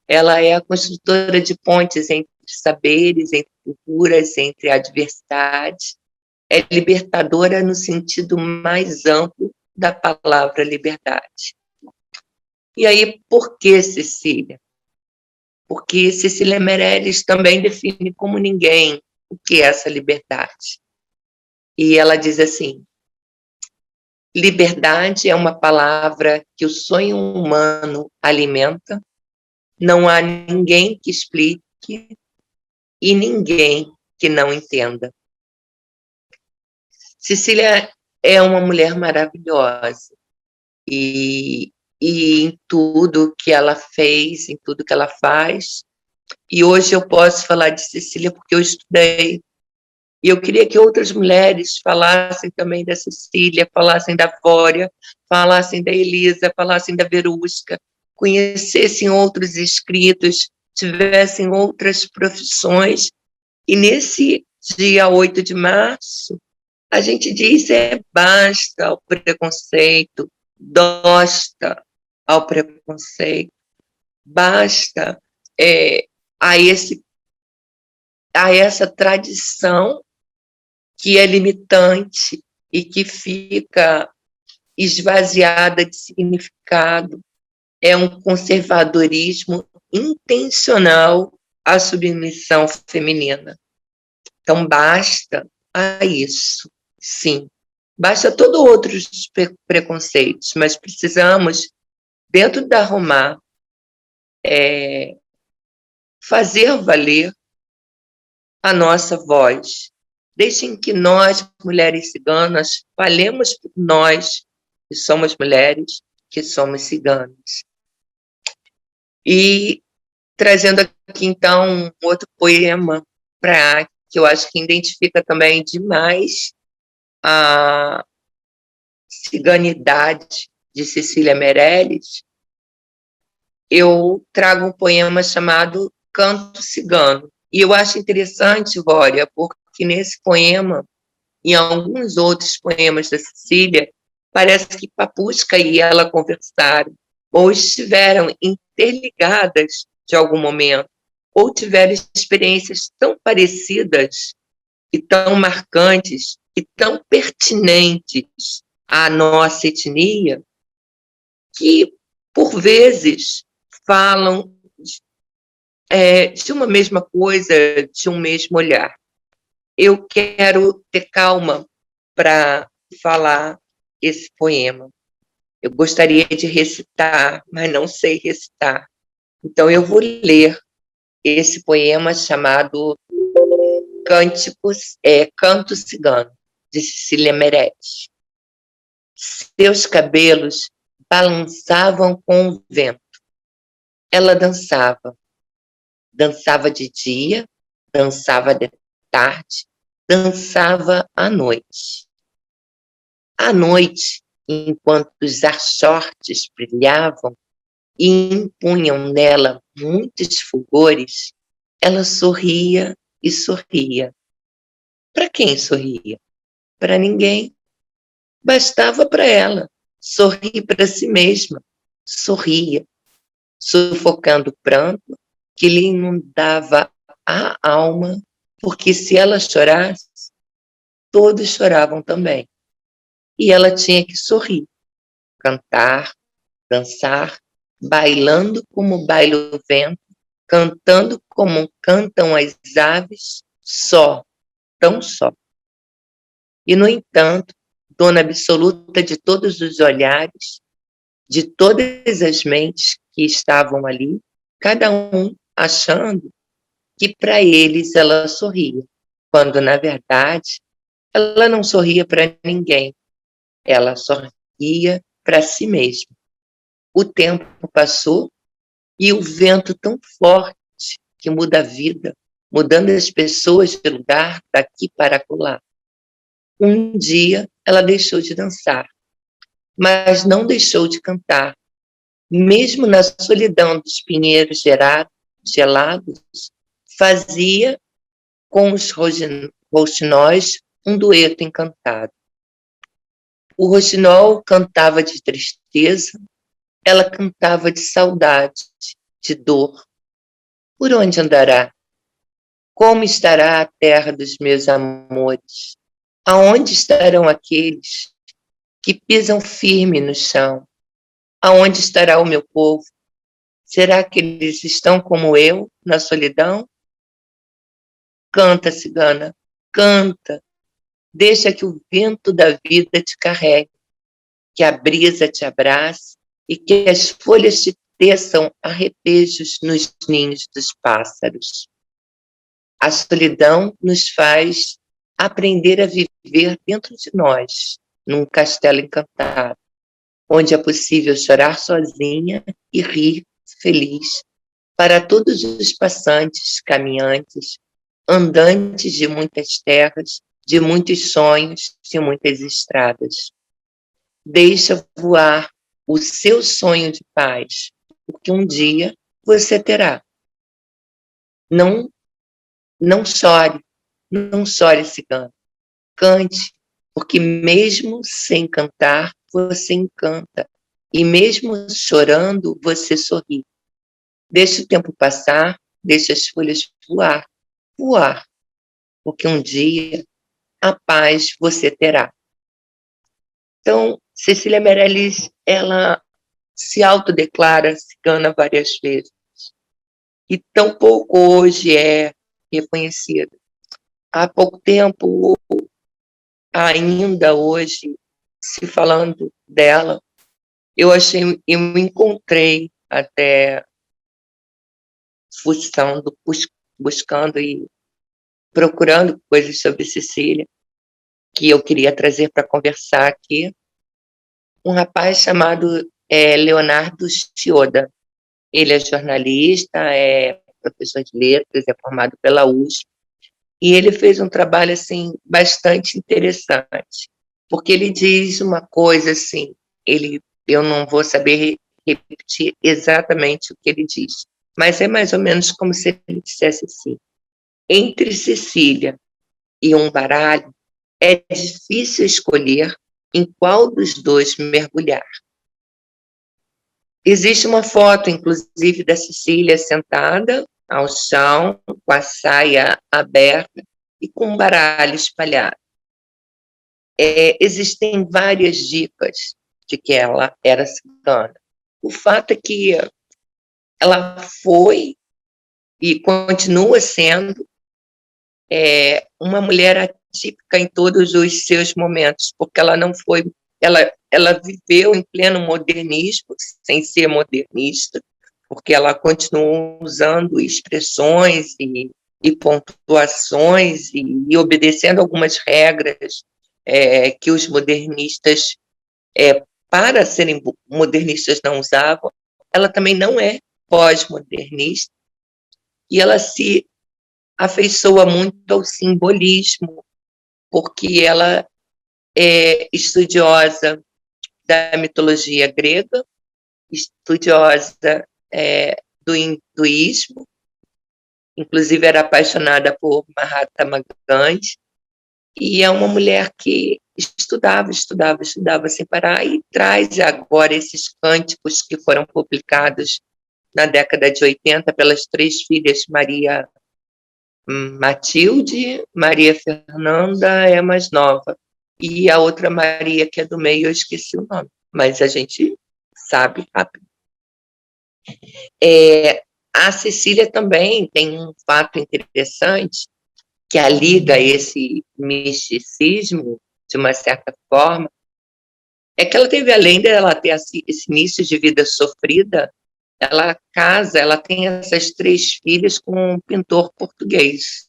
Ela é a construtora de pontes entre saberes, entre culturas, entre adversidades. É libertadora no sentido mais amplo da palavra liberdade. E aí, por que Cecília? Porque Cecília Meirelles também define como ninguém o que é essa liberdade. E ela diz assim: liberdade é uma palavra que o sonho humano alimenta, não há ninguém que explique e ninguém que não entenda. Cecília é uma mulher maravilhosa e em tudo que ela fez, em tudo que ela faz. E hoje eu posso falar de Cecília porque eu estudei. E eu queria que outras mulheres falassem também da Cecília, falassem da Vória, falassem da Elisa, falassem da Verusca, conhecessem outros escritos, tivessem outras profissões. E nesse dia 8 de março, a gente diz basta ao preconceito, dosta ao preconceito, basta a, a essa tradição que é limitante e que fica esvaziada de significado. É um conservadorismo intencional à submissão feminina. Então, basta a isso, sim. Basta todos outros preconceitos, mas precisamos, dentro da Romar, fazer valer a nossa voz. Deixem que nós, mulheres ciganas, falemos por nós, que somos mulheres, que somos ciganas. E trazendo aqui, então, um outro poema que eu acho que identifica também demais a ciganidade de Cecília Meirelles, eu trago um poema chamado Canto Cigano. E eu acho interessante, Vória, porque nesse poema, e em alguns outros poemas da Cecília, parece que Papusca e ela conversaram, ou estiveram interligadas de algum momento, ou tiveram experiências tão parecidas e tão marcantes e tão pertinentes à nossa etnia, que, por vezes, falam de uma mesma coisa, de um mesmo olhar. Eu quero ter calma para falar esse poema. Eu gostaria de recitar, mas não sei recitar. Então, eu vou ler esse poema chamado Canto Cigano, de Cecília Meirelles. Seus cabelos balançavam com o vento. Ela dançava. Dançava de dia, dançava de tarde, dançava à noite. À noite, enquanto os archotes brilhavam e impunham nela muitos fulgores, ela sorria e sorria. Para quem sorria? Para ninguém. Bastava para ela sorrir para si mesma. Sorria, sufocando o pranto que lhe inundava a alma, porque se ela chorasse, todos choravam também. E ela tinha que sorrir, cantar, dançar, bailando como baila o vento, cantando como cantam as aves, só, tão só. E, no entanto, dona absoluta de todos os olhares, de todas as mentes que estavam ali, cada um achando que para eles ela sorria, quando na verdade ela não sorria para ninguém, ela sorria para si mesma. O tempo passou e o vento tão forte que muda a vida, mudando as pessoas de lugar daqui para acolá. Um dia ela deixou de dançar, mas não deixou de cantar. Mesmo na solidão dos pinheiros gelados, fazia com os rouxinóis um dueto encantado. O rouxinol cantava de tristeza, ela cantava de saudade, de dor. Por onde andará? Como estará a terra dos meus amores? Aonde estarão aqueles que pisam firme no chão? Aonde estará o meu povo? Será que eles estão como eu, na solidão? Canta, cigana, canta. Deixa que o vento da vida te carregue, que a brisa te abrace e que as folhas te teçam arrepejos nos ninhos dos pássaros. A solidão nos faz aprender a viver dentro de nós, num castelo encantado, onde é possível chorar sozinha e rir feliz para todos os passantes, caminhantes, andantes de muitas terras, de muitos sonhos, de muitas estradas. Deixa voar o seu sonho de paz, porque um dia você terá. Não, não chore, não chore, cigano. Cante, porque mesmo sem cantar, você encanta. E mesmo chorando, você sorri. Deixa o tempo passar, deixa as folhas voar, voar, porque um dia a paz você terá. Então, Cecília Meirelles, ela se autodeclara cigana várias vezes, e tão pouco hoje é reconhecida. Há pouco tempo, ainda hoje, se falando dela, eu me encontrei até fuçando, buscando e procurando coisas sobre Cecília, que eu queria trazer para conversar aqui. Um rapaz chamado Leonardo Chioda. Ele é jornalista, é professor de letras, é formado pela USP, e ele fez um trabalho assim bastante interessante, porque ele diz uma coisa assim, eu não vou saber repetir exatamente o que ele diz, mas é mais ou menos como se ele dissesse assim: entre Cecília e um baralho, é difícil escolher em qual dos dois mergulhar. Existe uma foto, inclusive, da Cecília sentada ao chão, com a saia aberta e com um baralho espalhado. Existem várias dicas de que ela era cigana. O fato é que ela foi e continua sendo uma mulher atípica em todos os seus momentos, porque ela não foi, ela viveu em pleno modernismo, sem ser modernista, porque ela continuou usando expressões e pontuações e obedecendo algumas regras que os modernistas, para serem modernistas, não usavam. Ela também não é pós-modernista, e ela se afeiçoa muito ao simbolismo, porque ela é estudiosa da mitologia grega, estudiosa do hinduísmo, inclusive era apaixonada por Mahatma Gandhi, e é uma mulher que estudava sem parar, e traz agora esses cânticos que foram publicados na década de 80 pelas três filhas, Maria Matilde, Maria Fernanda é a mais nova, e a outra Maria, que é do meio, eu esqueci o nome, mas a gente sabe rápido. A Cecília também tem um fato interessante que a liga esse misticismo de uma certa forma, é que ela teve, além dela ter esse início de vida sofrida, ela casa, ela tem essas 3 filhas com um pintor português,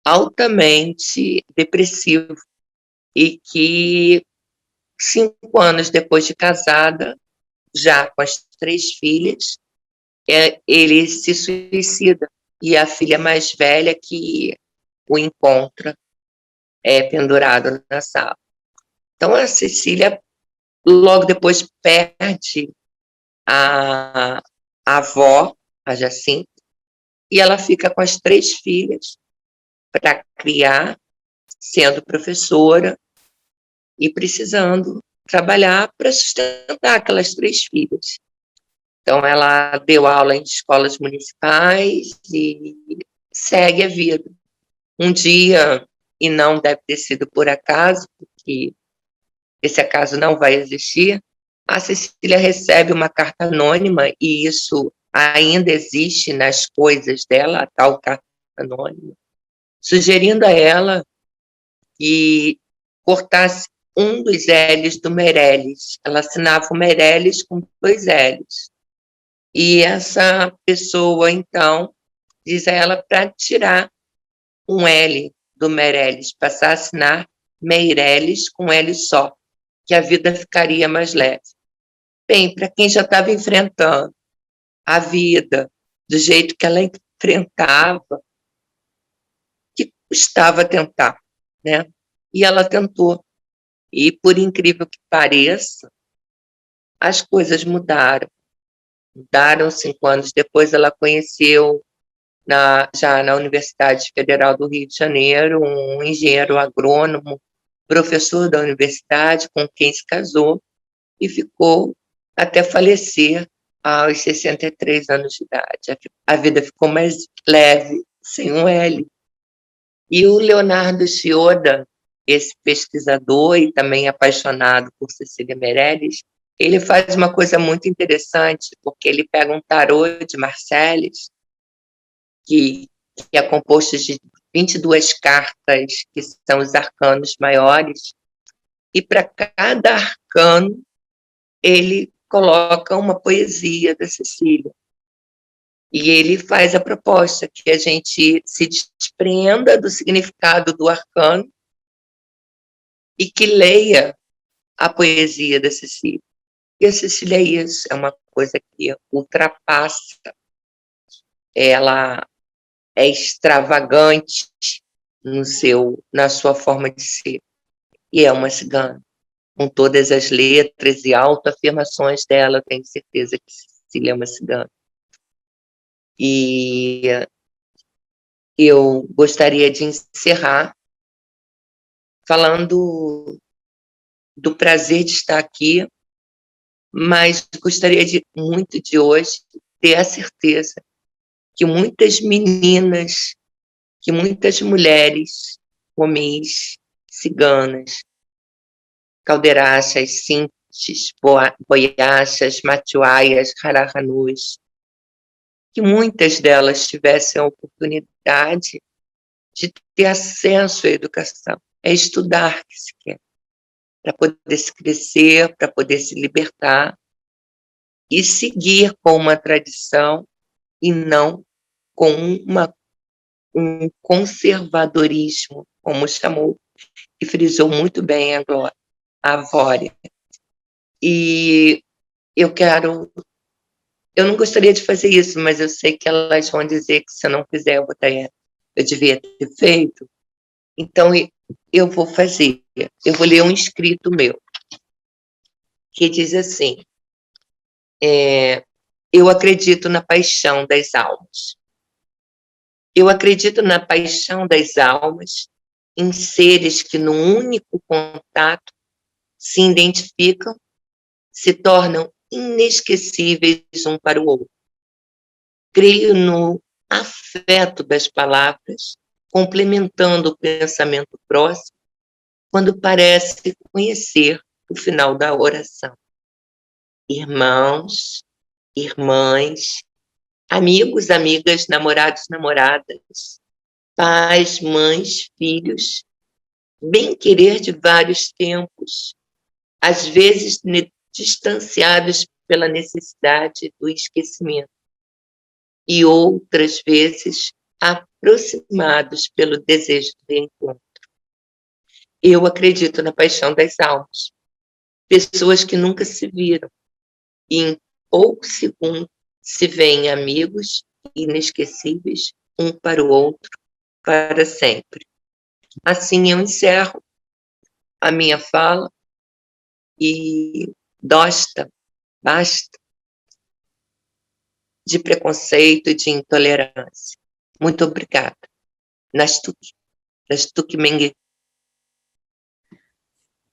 altamente depressivo, e que 5 anos depois de casada, já com as 3 filhas, ele se suicida, e a filha mais velha que o encontra pendurado na sala. Então, a Cecília, logo depois, perde a avó, a Jacinta, e ela fica com as 3 filhas para criar, sendo professora e precisando trabalhar para sustentar aquelas 3 filhas. Então, ela deu aula em escolas municipais e segue a vida. Um dia, e não deve ter sido por acaso, porque esse acaso não vai existir, a Cecília recebe uma carta anônima, e isso ainda existe nas coisas dela, a tal carta anônima, sugerindo a ela que cortasse um dos L's do Meirelles. Ela assinava o Meirelles com 2 L's. E essa pessoa, então, diz a ela para tirar um L do Meirelles, passar a assinar Meirelles com L só, que a vida ficaria mais leve. Bem, para quem já estava enfrentando a vida do jeito que ela enfrentava, que custava tentar, né? E ela tentou. E, por incrível que pareça, as coisas mudaram. Mudaram 5 anos depois, ela conheceu, já na Universidade Federal do Rio de Janeiro, um engenheiro agrônomo, professor da universidade, com quem se casou, e ficou até falecer aos 63 anos de idade. A vida ficou mais leve, sem um L. E o Leonardo Chioda, esse pesquisador e também apaixonado por Cecília Meirelles, ele faz uma coisa muito interessante, porque ele pega um tarô de Marseilles, que é composto de 22 cartas, que são os arcanos maiores, e para cada arcano ele coloca uma poesia da Cecília. E ele faz a proposta que a gente se desprenda do significado do arcano e que leia a poesia da Cecília. E a Cecília é isso, é uma coisa que ultrapassa, ela é extravagante na sua forma de ser, e é uma cigana, com todas as letras e autoafirmações dela, eu tenho certeza que Cecília é uma cigana. E eu gostaria de encerrar falando do prazer de estar aqui, mas gostaria muito de hoje ter a certeza que muitas meninas, que muitas mulheres, homens, ciganas, caldeirachas, sintes, boiachas, matiuaias, rararanus, que muitas delas tivessem a oportunidade de ter acesso à educação. É estudar que se quer, para poder se crescer, para poder se libertar e seguir com uma tradição e não com um conservadorismo, como chamou e frisou muito bem a Vória. E eu não gostaria de fazer isso, mas eu sei que elas vão dizer que se eu não fizer, eu devia ter feito. Então, eu vou fazer. Eu vou ler um escrito meu, que diz assim: eu acredito na paixão das almas. Eu acredito na paixão das almas, em seres que, num único contato, se identificam, se tornam inesquecíveis um para o outro. Creio no afeto das palavras, complementando o pensamento próximo, quando parece conhecer o final da oração. Irmãos, irmãs, amigos, amigas, namorados, namoradas, pais, mães, filhos, bem-querer de vários tempos, às vezes distanciados pela necessidade do esquecimento, e outras vezes aproximados pelo desejo de encontro. Eu acredito na paixão das almas. Pessoas que nunca se viram, e em poucos segundos se veem amigos inesquecíveis, um para o outro, para sempre. Assim eu encerro a minha fala e basta de preconceito e de intolerância. Muito obrigada. Nastuk Mengue.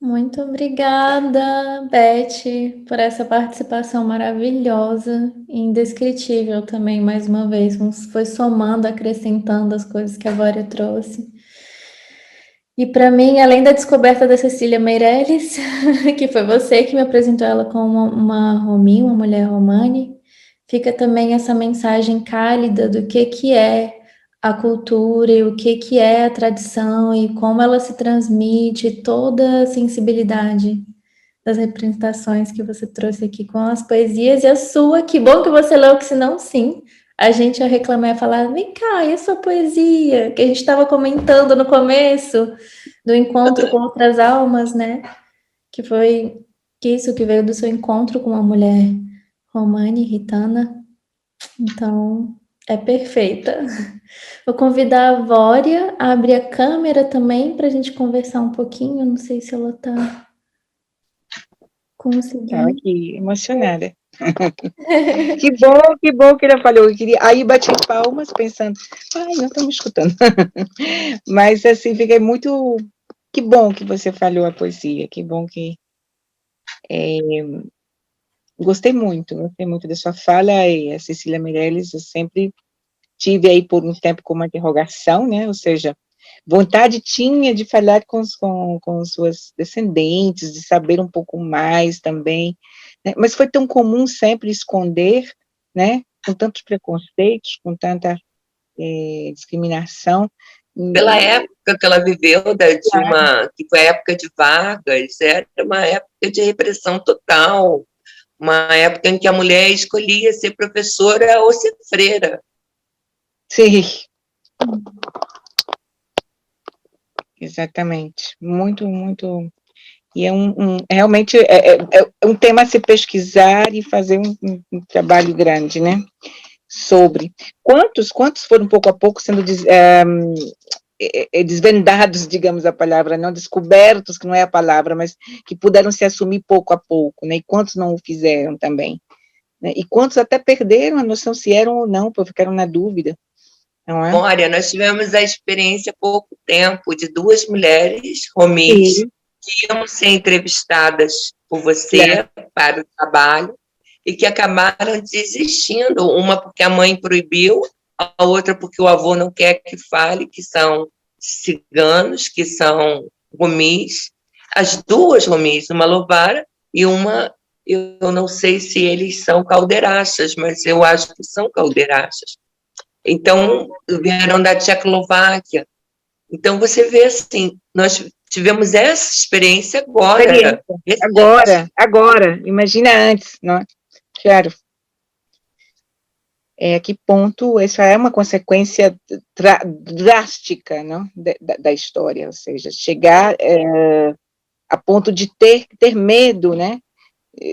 Muito obrigada, Beth, por essa participação maravilhosa e indescritível também, mais uma vez. Foi somando, acrescentando as coisas que a Glória trouxe. E para mim, além da descoberta da Cecília Meirelles, que foi você que me apresentou ela como uma Romi, uma mulher romani, fica também essa mensagem cálida do que é a cultura e o que é a tradição e como ela se transmite, toda a sensibilidade das representações que você trouxe aqui com as poesias e a sua. Que bom que você leu, que senão sim, a gente ia reclamar e falar, vem cá, e a sua poesia? Que a gente estava comentando no começo do encontro com outras almas, né? Que foi isso que veio do seu encontro com uma mulher romani, ritana. Então, é perfeita. Vou convidar a Vória a abrir a câmera também para a gente conversar um pouquinho. Não sei se ela está conseguindo. Estava aqui emocionada. Que bom que ela falou. Aí bati palmas pensando, não estamos escutando. Mas assim, fiquei muito... Que bom que você falou a poesia, que bom que... Gostei muito da sua fala, e a Cecília Meirelles eu sempre tive aí por um tempo com uma interrogação, né, ou seja, vontade tinha de falar com suas descendentes, de saber um pouco mais também, né, mas foi tão comum sempre esconder, né, com tantos preconceitos, com tanta discriminação. Pela época que ela viveu, que foi a época de Vargas, era uma época de repressão total, uma época em que a mulher escolhia ser professora ou ser freira. Sim. Exatamente. Muito, muito. E realmente é um tema a se pesquisar e fazer um trabalho grande, né? Sobre. Quantos foram pouco a pouco sendo desvendados, digamos a palavra, não descobertos, que não é a palavra, mas que puderam se assumir pouco a pouco, né? E quantos não o fizeram também, né? E quantos até perderam a noção se eram ou não, porque ficaram na dúvida, não é? Olha, nós tivemos a experiência há pouco tempo de duas mulheres romis que iam ser entrevistadas por você para o trabalho e que acabaram desistindo, uma porque a mãe proibiu, a outra porque o avô não quer que fale, que são ciganos, que são romis, as duas romis, uma Lovara e uma, eu não sei se eles são caldeirachas, mas eu acho que são caldeirachas. Então, vieram da Tchecoslováquia. Então, você vê assim, nós tivemos essa experiência agora, imagina antes, não é? Claro. A que ponto isso é uma consequência drástica, não? Da história, ou seja, chegar a ponto de ter medo, né,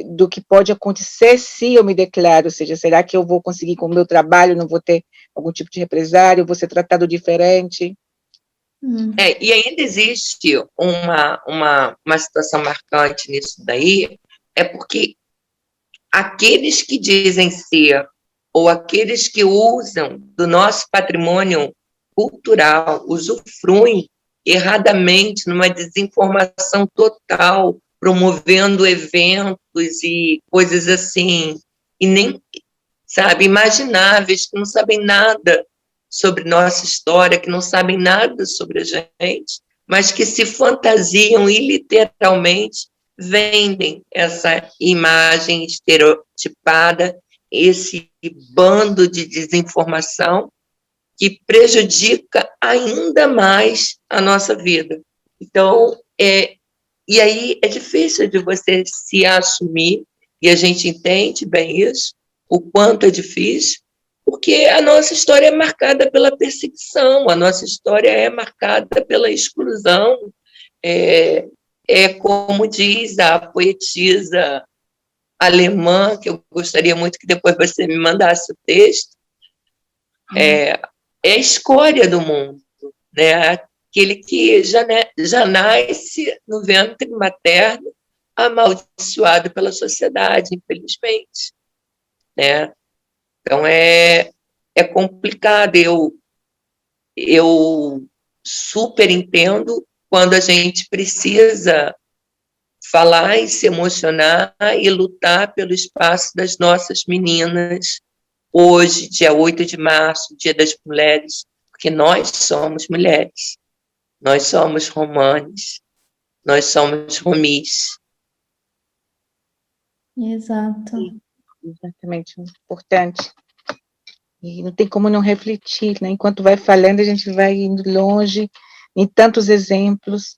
do que pode acontecer se eu me declaro, ou seja, será que eu vou conseguir com o meu trabalho, não vou ter algum tipo de represário, vou ser tratado diferente? E ainda existe uma situação marcante nisso daí, é porque aqueles que dizem ser, ou aqueles que usam do nosso patrimônio cultural, usufruem erradamente numa desinformação total, promovendo eventos e coisas assim, e nem, sabe, imagináveis, que não sabem nada sobre nossa história, que não sabem nada sobre a gente, mas que se fantasiam e literalmente vendem essa imagem estereotipada, esse bando de desinformação que prejudica ainda mais a nossa vida. Então, e aí é difícil de você se assumir, e a gente entende bem isso, o quanto é difícil, porque a nossa história é marcada pela perseguição, a nossa história é marcada pela exclusão. Como diz a poetisa alemã, que eu gostaria muito que depois você me mandasse o texto, é a escória do mundo, né? Aquele que já nasce no ventre materno, amaldiçoado pela sociedade, infelizmente, né? Então é complicado. Eu super entendo quando a gente precisa falar e se emocionar e lutar pelo espaço das nossas meninas, hoje, dia 8 de março, Dia das Mulheres, porque nós somos mulheres, nós somos romanes, nós somos romis. Exato. Exatamente, importante. E não tem como não refletir, né? Enquanto vai falando, a gente vai indo longe, em tantos exemplos,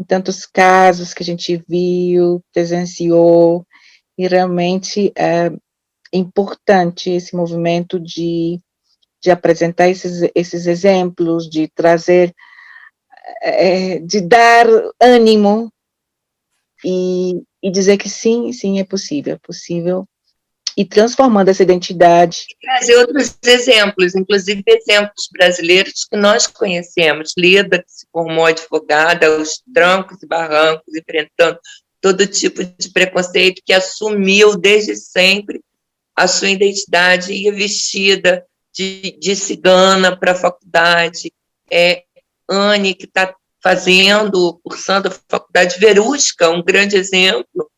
em tantos casos que a gente viu, presenciou, e realmente é importante esse movimento de apresentar esses exemplos, de trazer, de dar ânimo e dizer que sim, sim, é possível, e transformando essa identidade. Trazer outros exemplos, inclusive exemplos brasileiros que nós conhecemos. Lida, que se formou advogada, aos trancos e barrancos, enfrentando todo tipo de preconceito, que assumiu desde sempre a sua identidade, ia vestida de cigana para a faculdade. Anne, que está cursando a faculdade, Verusca, um grande exemplo,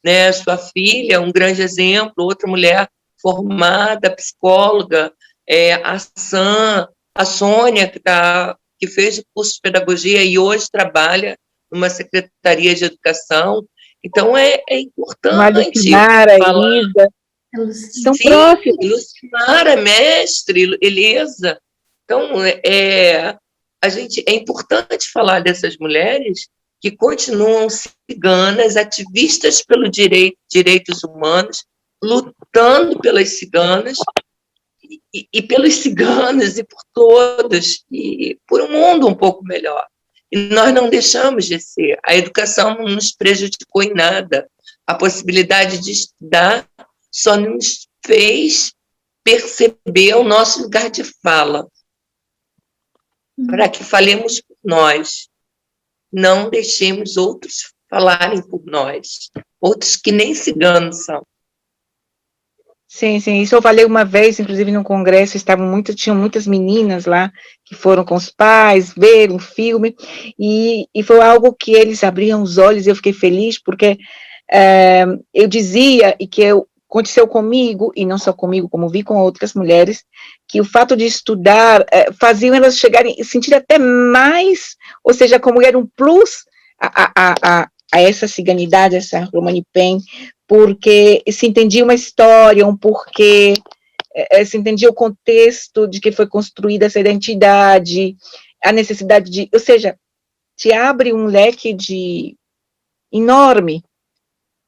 né? Sua filha, um grande exemplo, outra mulher formada, psicóloga, a Sônia, que fez o curso de pedagogia e hoje trabalha numa secretaria de educação. Então, é importante Lucimara, falar. Elisa, são Sim, próximos. Lucimara, mestre, Elisa. Então, é importante falar dessas mulheres que continuam ciganas, ativistas pelos direitos humanos, lutando pelas ciganas e pelos ciganos e por todos, e por um mundo um pouco melhor. E nós não deixamos de ser. A educação não nos prejudicou em nada. A possibilidade de estudar só nos fez perceber o nosso lugar de fala, para que falemos por nós. Não deixemos outros falarem por nós, outros que nem ciganos são. Sim, sim, isso eu falei uma vez, inclusive no congresso, tinham muitas meninas lá, que foram com os pais, ver um filme, e foi algo que eles abriam os olhos, e eu fiquei feliz, porque eu dizia, e que aconteceu comigo, e não só comigo, como vi com outras mulheres, que o fato de estudar faziam elas chegarem, sentir até mais, ou seja, como era um plus a essa ciganidade, essa Romani Pen, porque se entendia uma história, um porquê, se entendia o contexto de que foi construída essa identidade, a necessidade de, ou seja, te abre um leque enorme,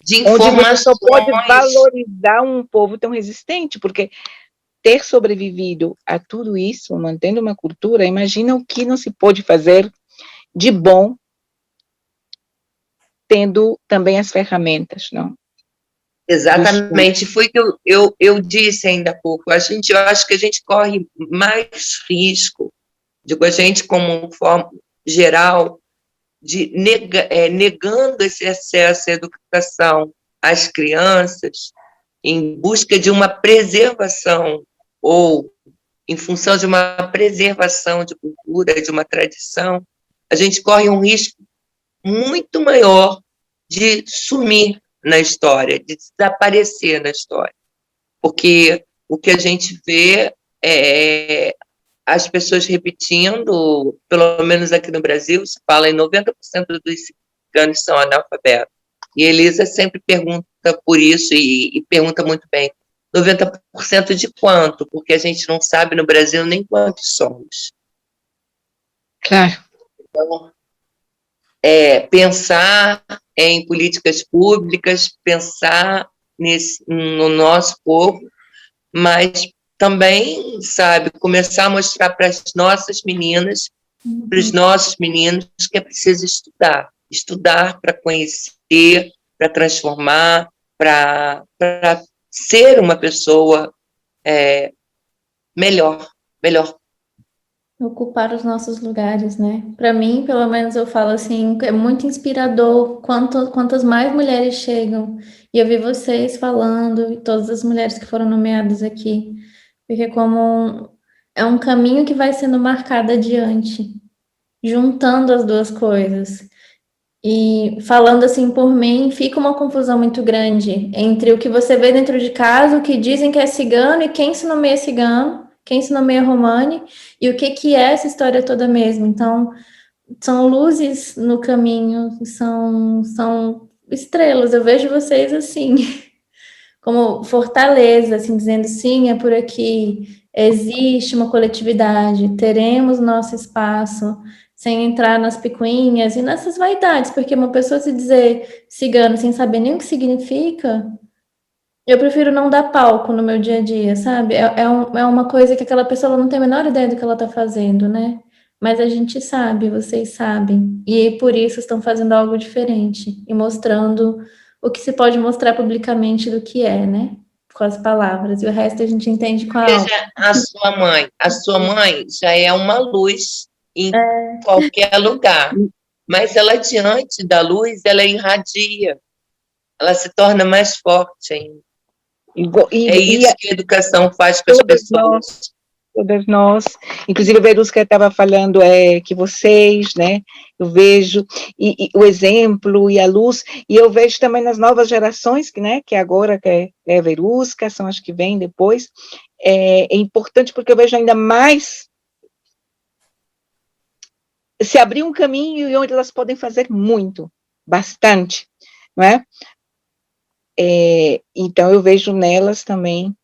de informações. Onde você só pode valorizar um povo tão resistente, porque ter sobrevivido a tudo isso, mantendo uma cultura, imagina o que não se pode fazer de bom, tendo também as ferramentas, não? Exatamente, foi que eu disse ainda há pouco, eu acho que a gente corre mais risco, digo, a gente como forma geral, de negando esse acesso à educação às crianças, em busca de uma preservação, ou em função de uma preservação de cultura, de uma tradição, a gente corre um risco muito maior de sumir na história, de desaparecer na história. Porque o que a gente vê é as pessoas repetindo, pelo menos aqui no Brasil, se fala em 90% dos ciganos são analfabetos. E Elisa sempre pergunta por isso, e pergunta muito bem, 90% de quanto? Porque a gente não sabe no Brasil nem quantos somos. Claro. Então, pensar em políticas públicas, pensar no nosso povo, mas também, sabe, começar a mostrar para as nossas meninas, para os nossos meninos, que é preciso estudar. Estudar para conhecer, para transformar, para ser uma pessoa melhor, melhor. Ocupar os nossos lugares, né? Para mim, pelo menos eu falo assim, é muito inspirador quantas mais mulheres chegam. E eu vi vocês falando, e todas as mulheres que foram nomeadas aqui, porque é um caminho que vai sendo marcado adiante, juntando as duas coisas. E falando assim por mim, fica uma confusão muito grande entre o que você vê dentro de casa, o que dizem que é cigano e quem se nomeia cigano, quem se nomeia romani, e o que é essa história toda mesmo. Então, são luzes no caminho, são estrelas. Eu vejo vocês assim, como fortaleza, assim, dizendo sim, é por aqui, existe uma coletividade, teremos nosso espaço, sem entrar nas picuinhas e nessas vaidades, porque uma pessoa se dizer cigano sem saber nem o que significa, eu prefiro não dar palco no meu dia a dia, sabe? É uma coisa que aquela pessoa não tem a menor ideia do que ela está fazendo, né? Mas a gente sabe, vocês sabem, e por isso estão fazendo algo diferente e mostrando o que se pode mostrar publicamente do que é, né? Com as palavras, e o resto a gente entende com a alma. Veja a sua mãe já é uma luz em qualquer lugar, mas ela diante da luz, ela irradia, ela se torna mais forte ainda. É isso que a educação faz com as pessoas. Todas nós, inclusive a Verusca estava falando que vocês, né, eu vejo, e o exemplo e a luz, e eu vejo também nas novas gerações, né, que agora é a Verusca, são as que vêm depois, é importante porque eu vejo ainda mais se abrir um caminho e onde elas podem fazer muito, bastante, não é? Então eu vejo nelas também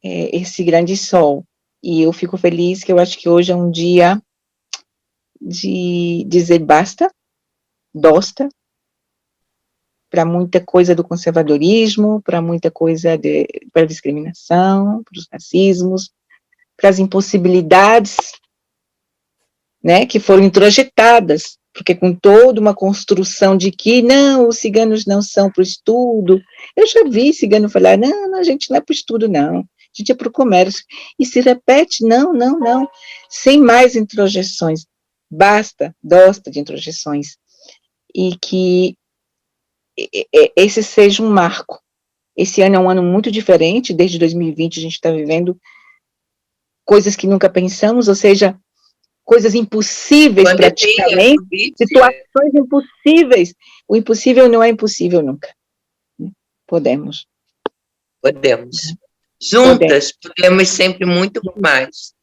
esse grande sol. E eu fico feliz que eu acho que hoje é um dia de dizer basta, dosta, para muita coisa do conservadorismo, para muita coisa para a discriminação, para os racismos, para as impossibilidades, né, que foram introjetadas, porque com toda uma construção de que, não, os ciganos não são para o estudo, eu já vi cigano falar, não, a gente não é para o estudo, não, a gente é para o comércio, e se repete, não, sem mais introjeções, basta, dosta de introjeções, e que esse seja um marco. Esse ano é um ano muito diferente, desde 2020 a gente está vivendo coisas que nunca pensamos, ou seja, coisas impossíveis praticamente, situações impossíveis. O impossível não é impossível nunca. Podemos. Juntas, podemos sempre muito mais.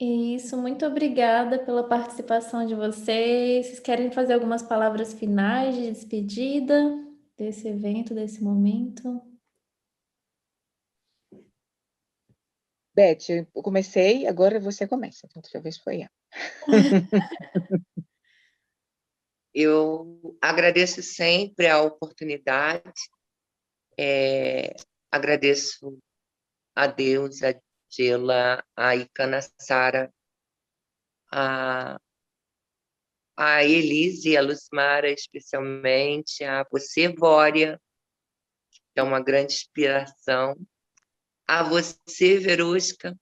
Isso, muito obrigada pela participação de vocês. Vocês querem fazer algumas palavras finais de despedida desse evento, desse momento? Beth, eu comecei, agora você começa. Outra vez foi eu. Eu agradeço sempre a oportunidade, agradeço a Deus, a Gela, a Icana Sara, a Elise e a Luzmara, especialmente, a você, Vória, que é uma grande inspiração, a você, Verusca,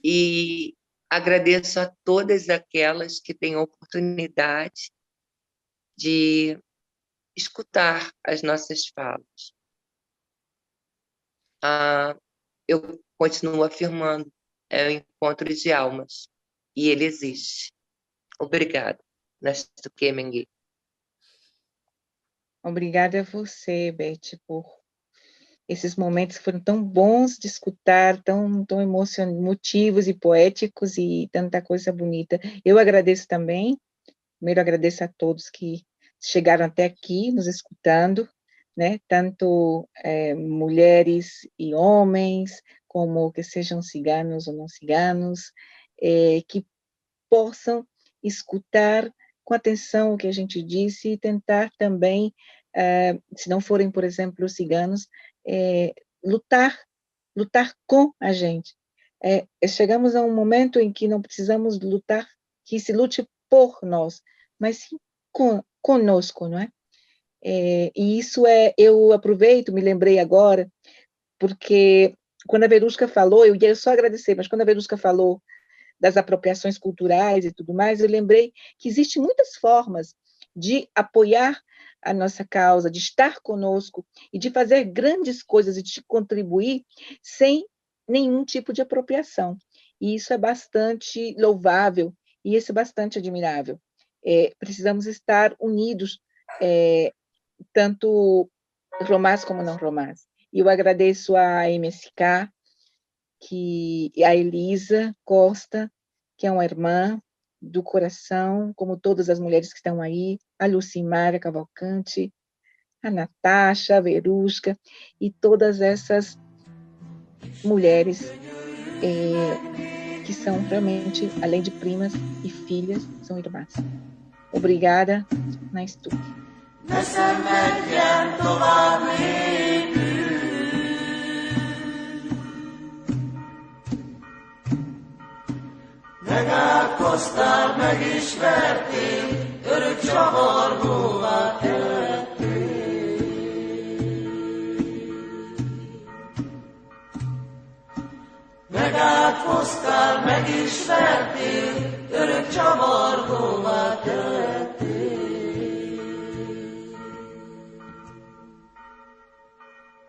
e agradeço a todas aquelas que têm oportunidade de escutar as nossas falas. Eu continuo afirmando, é o encontro de almas, e ele existe. Obrigada. Nasto Kemengi. Obrigada a você, Beth, por esses momentos que foram tão bons de escutar, tão emotivos e poéticos e tanta coisa bonita. Eu agradeço também, primeiro agradeço a todos que chegaram até aqui nos escutando, né, tanto mulheres e homens, como que sejam ciganos ou não ciganos, que possam escutar com atenção o que a gente disse e tentar também, se não forem, por exemplo, ciganos, lutar com a gente. Chegamos a um momento em que não precisamos lutar, que se lute por nós, mas sim conosco, não é? E isso eu aproveito, me lembrei agora, porque quando a Verusca falou, eu ia só agradecer, mas quando a Verusca falou das apropriações culturais e tudo mais, eu lembrei que existem muitas formas de apoiar a nossa causa, de estar conosco e de fazer grandes coisas e de contribuir sem nenhum tipo de apropriação. E isso é bastante louvável e isso é bastante admirável. Precisamos estar unidos, tanto romás como não romás. E eu agradeço a MSK, a Elisa Costa, que é uma irmã do coração, como todas as mulheres que estão aí, a Lucimara Cavalcante, a Natasha, a Verusca, e todas essas mulheres que são realmente, além de primas e filhas, são irmãs. Obrigada, Naistuk. Megákoztál, megismertél, örök csavargóvá tettél. Megákoztál, megismertél, örök csavargóvá